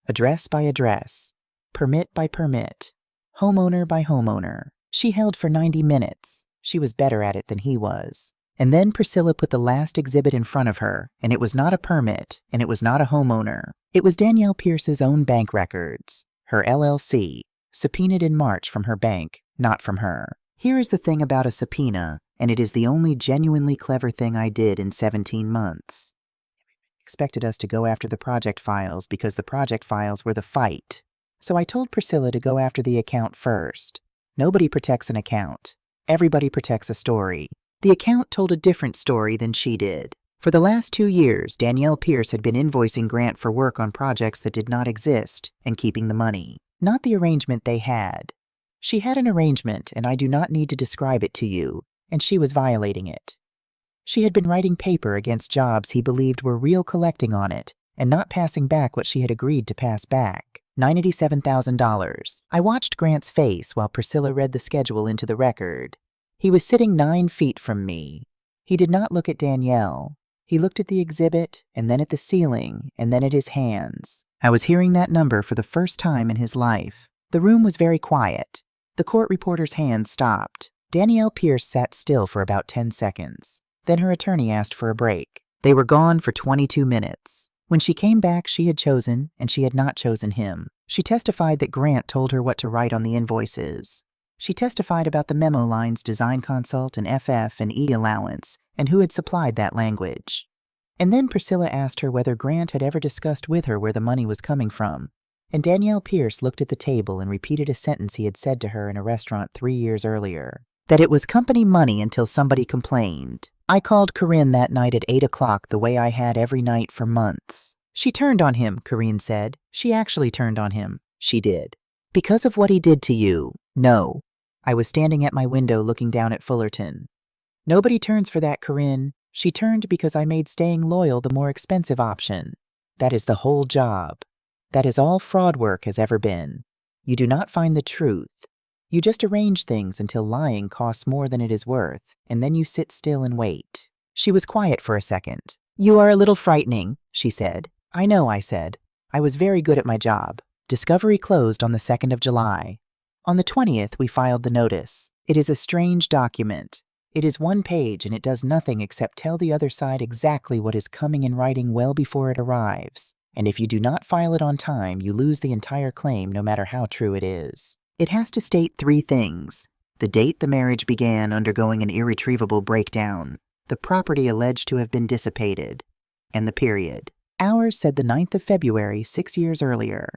Address by address. Permit by permit. Homeowner by homeowner. She held for 90 minutes. She was better at it than he was. And then Priscilla put the last exhibit in front of her, and it was not a permit, and it was not a homeowner. It was Danielle Pierce's own bank records, her LLC, subpoenaed in March from her bank, not from her. Here is the thing about a subpoena, and it is the only genuinely clever thing I did in 17 months. Expected us to go after the project files because the project files were the fight. So I told Priscilla to go after the account first. Nobody protects an account. Everybody protects a story. The account told a different story than she did. For the last 2 years, Danielle Pierce had been invoicing Grant for work on projects that did not exist and keeping the money, not the arrangement they had. She had an arrangement, and I do not need to describe it to you, and she was violating it. She had been writing paper against jobs he believed were real collecting on it and not passing back what she had agreed to pass back. $97,000. I watched Grant's face while Priscilla read the schedule into the record. He was sitting 9 feet from me. He did not look at Danielle. He looked at the exhibit, and then at the ceiling, and then at his hands. I was hearing that number for the first time in his life. The room was very quiet. The court reporter's hand stopped. Danielle Pierce sat still for about 10 seconds. Then her attorney asked for a break. They were gone for 22 minutes. When she came back, she had chosen, and she had not chosen him. She testified that Grant told her what to write on the invoices. She testified about the memo lines Design Consult and FF and E allowance, and who had supplied that language. And then Priscilla asked her whether Grant had ever discussed with her where the money was coming from. And Danielle Pierce looked at the table and repeated a sentence he had said to her in a restaurant 3 years earlier. That it was company money until somebody complained. I called Corinne that night at 8 o'clock the way I had every night for months. She turned on him, Corinne said. She actually turned on him. She did. Because of what he did to you. No. I was standing at my window looking down at Fullerton. Nobody turns for that, Corinne. She turned because I made staying loyal the more expensive option. That is the whole job. That is all fraud work has ever been. You do not find the truth. You just arrange things until lying costs more than it is worth, and then you sit still and wait. She was quiet for a second. You are a little frightening, she said. I know, I said. I was very good at my job. Discovery closed on the 2nd of July. On the 20th, we filed the notice. It is a strange document. It is 1 page, and it does nothing except tell the other side exactly what is coming in writing well before it arrives. And if you do not file it on time, you lose the entire claim no matter how true it is. It has to state 3 things. The date the marriage began undergoing an irretrievable breakdown, the property alleged to have been dissipated, and the period. Ours said the 9th of February, 6 years earlier.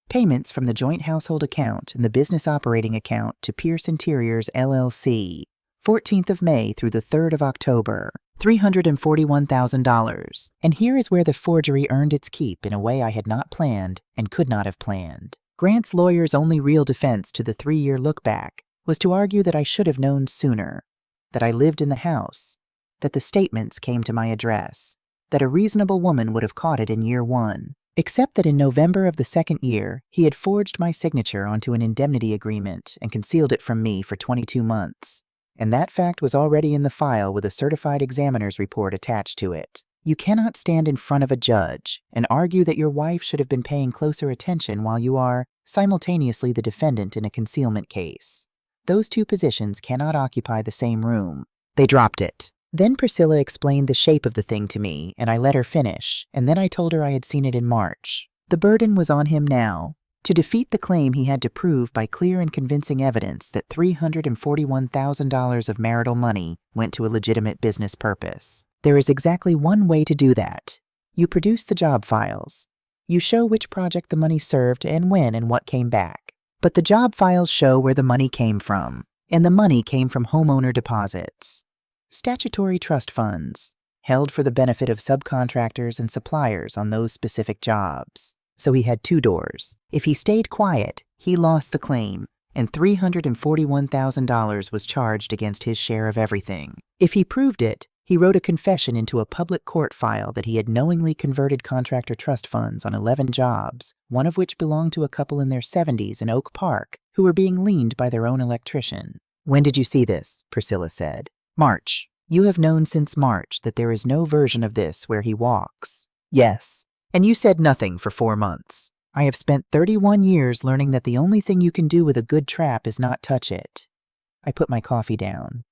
Payments from the joint household account and the business operating account to Pierce Interiors, LLC, 14th of May through the 3rd of October. $341,000. And here is where the forgery earned its keep in a way I had not planned and could not have planned. Grant's lawyer's only real defense to the 3-year look-back was to argue that I should have known sooner, that I lived in the house, that the statements came to my address, that a reasonable woman would have caught it in year 1, except that in November of the 2nd year, he had forged my signature onto an indemnity agreement and concealed it from me for 22 months. And that fact was already in the file with a certified examiner's report attached to it. You cannot stand in front of a judge and argue that your wife should have been paying closer attention while you are simultaneously the defendant in a concealment case. Those 2 positions cannot occupy the same room. They dropped it. Then Priscilla explained the shape of the thing to me, and I let her finish, and then I told her I had seen it in March. The burden was on him now. To defeat the claim, he had to prove by clear and convincing evidence that $341,000 of marital money went to a legitimate business purpose. There is exactly one way to do that. You produce the job files. You show which project the money served and when and what came back. But the job files show where the money came from, and the money came from homeowner deposits. Statutory trust funds, held for the benefit of subcontractors and suppliers on those specific jobs. So he had 2 doors. If he stayed quiet, he lost the claim, and $341,000 was charged against his share of everything. If he proved it, he wrote a confession into a public court file that he had knowingly converted contractor trust funds on 11 jobs, one of which belonged to a couple in their 70s in Oak Park, who were being liened by their own electrician. When did you see this? Priscilla said. March. You have known since March that there is no version of this where he walks. Yes. And you said nothing for 4 months. I have spent 31 years learning that the only thing you can do with a good trap is not touch it. I put my coffee down.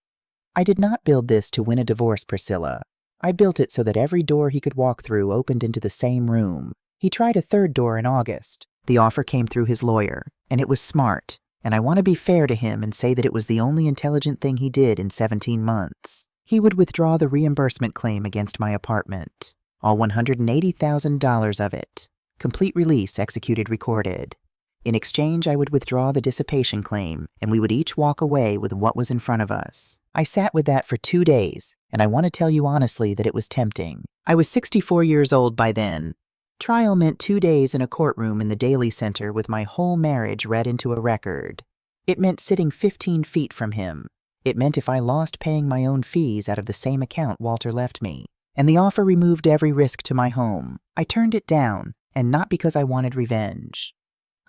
I did not build this to win a divorce, Priscilla. I built it so that every door he could walk through opened into the same room. He tried a 3rd door in August. The offer came through his lawyer, and it was smart. And I want to be fair to him and say that it was the only intelligent thing he did in 17 months. He would withdraw the reimbursement claim against my apartment. All $180,000 of it. Complete release executed recorded. In exchange, I would withdraw the dissipation claim, and we would each walk away with what was in front of us. I sat with that for 2 days, and I want to tell you honestly that it was tempting. I was 64 years old by then. Trial meant 2 days in a courtroom in the Daly Center with my whole marriage read into a record. It meant sitting 15 feet from him. It meant if I lost paying my own fees out of the same account Walter left me. And the offer removed every risk to my home. I turned it down, and not because I wanted revenge.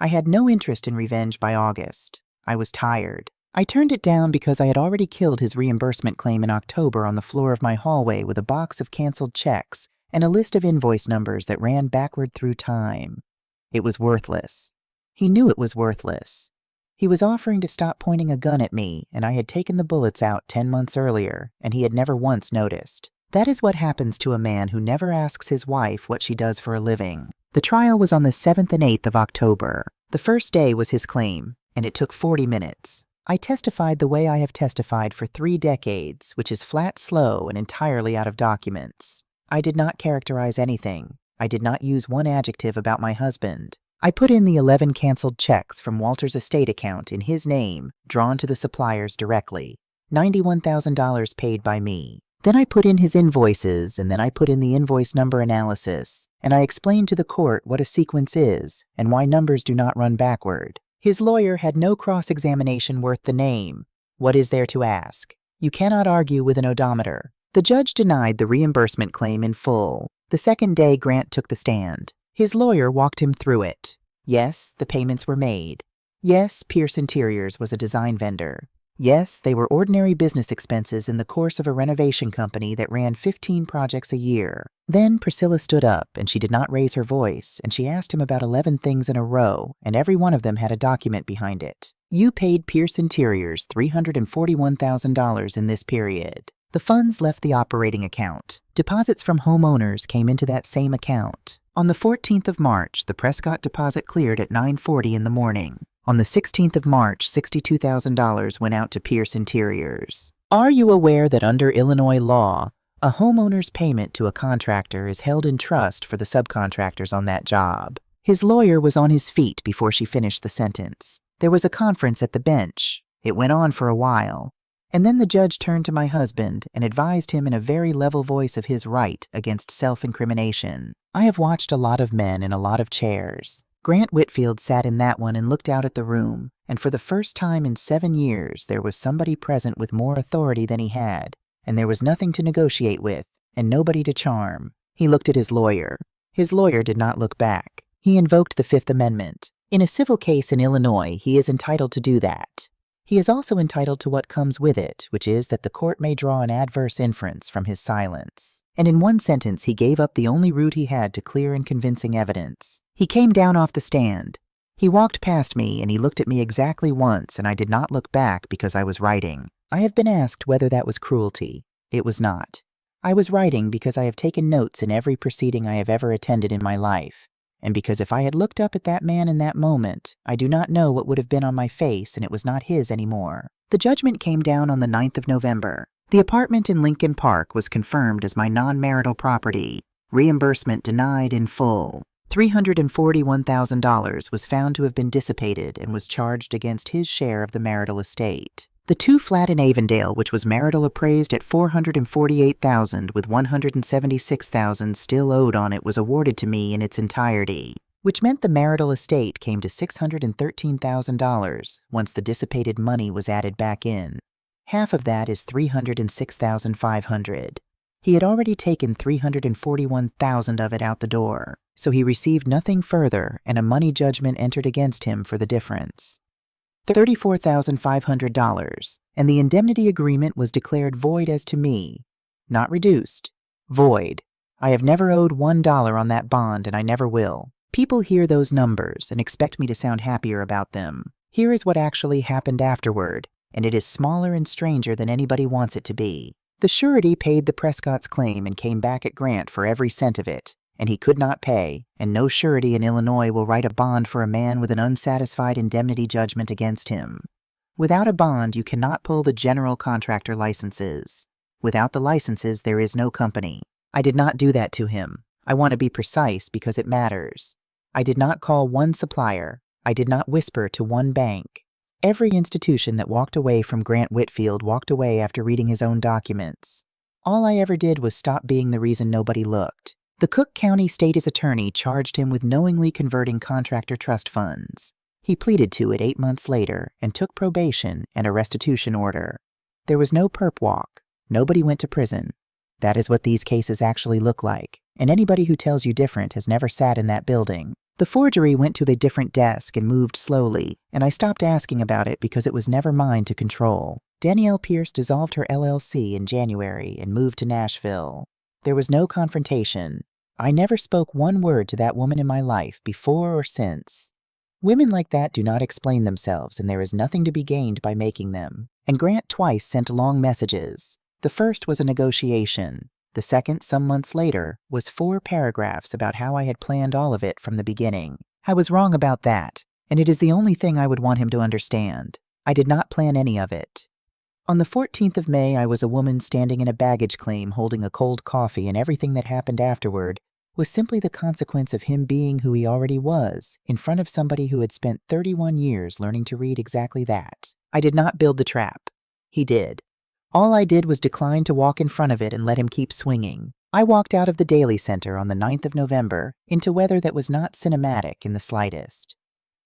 I had no interest in revenge by August. I was tired. I turned it down because I had already killed his reimbursement claim in October on the floor of my hallway with a box of canceled checks and a list of invoice numbers that ran backward through time. It was worthless. He knew it was worthless. He was offering to stop pointing a gun at me, and I had taken the bullets out 10 months earlier, and he had never once noticed. That is what happens to a man who never asks his wife what she does for a living. The trial was on the 7th and 8th of October. The first day was his claim, and it took 40 minutes. I testified the way I have testified for 3 decades, which is flat slow and entirely out of documents. I did not characterize anything. I did not use one adjective about my husband. I put in the 11 canceled checks from Walter's estate account in his name, drawn to the suppliers directly. $91,000 paid by me. Then I put in his invoices, and then I put in the invoice number analysis, and I explained to the court what a sequence is and why numbers do not run backward. His lawyer had no cross-examination worth the name. What is there to ask? You cannot argue with an odometer. The judge denied the reimbursement claim in full. The second day, Grant took the stand. His lawyer walked him through it. Yes, the payments were made. Yes, Pierce Interiors was a design vendor. Yes, they were ordinary business expenses in the course of a renovation company that ran 15 projects a year. Then Priscilla stood up, and she did not raise her voice, and she asked him about 11 things in a row, and every one of them had a document behind it. You paid Pierce Interiors $341,000 in this period. The funds left the operating account. Deposits from homeowners came into that same account. On the 14th of March, the Prescott deposit cleared at 9:40 in the morning. On the 16th of March, $62,000 went out to Pierce Interiors. Are you aware that under Illinois law, a homeowner's payment to a contractor is held in trust for the subcontractors on that job? His lawyer was on his feet before she finished the sentence. There was a conference at the bench. It went on for a while. And then the judge turned to my husband and advised him in a very level voice of his right against self-incrimination. I have watched a lot of men in a lot of chairs. Grant Whitfield sat in that one and looked out at the room, and for the first time in 7 years there was somebody present with more authority than he had, and there was nothing to negotiate with, and nobody to charm. He looked at his lawyer. His lawyer did not look back. He invoked the Fifth Amendment. In a civil case in Illinois, he is entitled to do that. He is also entitled to what comes with it, which is that the court may draw an adverse inference from his silence. And in one sentence, he gave up the only route he had to clear and convincing evidence. He came down off the stand. He walked past me, and he looked at me exactly once, and I did not look back because I was writing. I have been asked whether that was cruelty. It was not. I was writing because I have taken notes in every proceeding I have ever attended in my life. And because if I had looked up at that man in that moment, I do not know what would have been on my face, and it was not his anymore. The judgment came down on the 9th of November. The apartment in Lincoln Park was confirmed as my non-marital property. Reimbursement denied in full. $341,000 was found to have been dissipated and was charged against his share of the marital estate. The 2 flat in Avondale, which was marital appraised at $448,000 with $176,000 still owed on it, was awarded to me in its entirety, which meant the marital estate came to $613,000 once the dissipated money was added back in. Half of that is $306,500. He had already taken $341,000 of it out the door, so he received nothing further, and a money judgment entered against him for the difference. $34,500, and the indemnity agreement was declared void as to me. Not reduced. Void. I have never owed $1 on that bond, and I never will. People hear those numbers and expect me to sound happier about them. Here is what actually happened afterward, and it is smaller and stranger than anybody wants it to be. The surety paid the Prescott's claim and came back at Grant for every cent of it, and he could not pay, and no surety in Illinois will write a bond for a man with an unsatisfied indemnity judgment against him. Without a bond, you cannot pull the general contractor licenses. Without the licenses, there is no company. I did not do that to him. I want to be precise because it matters. I did not call one supplier. I did not whisper to one bank. Every institution that walked away from Grant Whitfield walked away after reading his own documents. All I ever did was stop being the reason nobody looked. The Cook County State's attorney charged him with knowingly converting contractor trust funds. He pleaded to it 8 months later and took probation and a restitution order. There was no perp walk. Nobody went to prison. That is what these cases actually look like, and anybody who tells you different has never sat in that building. The forgery went to a different desk and moved slowly, and I stopped asking about it because it was never mine to control. Danielle Pierce dissolved her LLC in January and moved to Nashville. There was no confrontation. I never spoke one word to that woman in my life before or since. Women like that do not explain themselves, and there is nothing to be gained by making them. And Grant twice sent long messages. The first was a negotiation. The second, some months later, was 4 paragraphs about how I had planned all of it from the beginning. I was wrong about that, and it is the only thing I would want him to understand. I did not plan any of it. On the 14th of May, I was a woman standing in a baggage claim holding a cold coffee, and everything that happened afterward was simply the consequence of him being who he already was, in front of somebody who had spent 31 years learning to read exactly that. I did not build the trap. He did. All I did was decline to walk in front of it and let him keep swinging. I walked out of the Daily Center on the 9th of November into weather that was not cinematic in the slightest.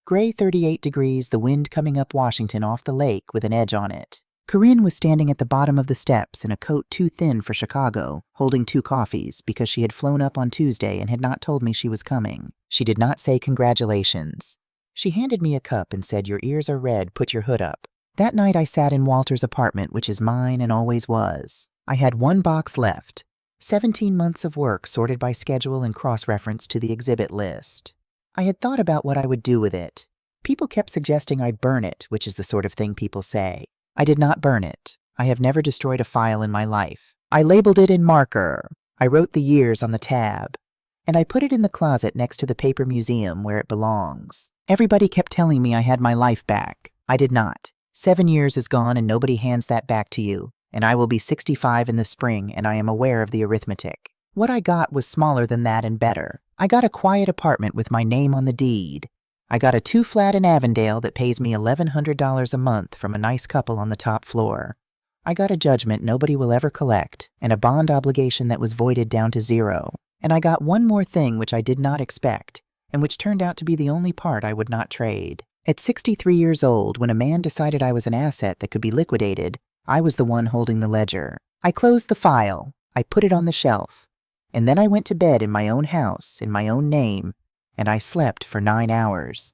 Gray 38 degrees, the wind coming up Washington off the lake with an edge on it. Corinne was standing at the bottom of the steps in a coat too thin for Chicago, holding 2 coffees because she had flown up on Tuesday and had not told me she was coming. She did not say congratulations. She handed me a cup and said, "Your ears are red, put your hood up." That night I sat in Walter's apartment, which is mine and always was. I had 1 box left. 17 months of work sorted by schedule and cross-reference to the exhibit list. I had thought about what I would do with it. People kept suggesting I burn it, which is the sort of thing people say. I did not burn it. I have never destroyed a file in my life. I labeled it in marker. I wrote the years on the tab. And I put it in the closet next to the paper museum where it belongs. Everybody kept telling me I had my life back. I did not. 7 years is gone and nobody hands that back to you. And I will be 65 in the spring, and I am aware of the arithmetic. What I got was smaller than that and better. I got a quiet apartment with my name on the deed. I got a 2-flat in Avondale that pays me $1,100 a month from a nice couple on the top floor. I got a judgment nobody will ever collect, and a bond obligation that was voided down to 0. And I got one more thing which I did not expect, and which turned out to be the only part I would not trade. At 63 years old, when a man decided I was an asset that could be liquidated, I was the one holding the ledger. I closed the file. I put it on the shelf. And then I went to bed in my own house, in my own name, and I slept for 9 hours.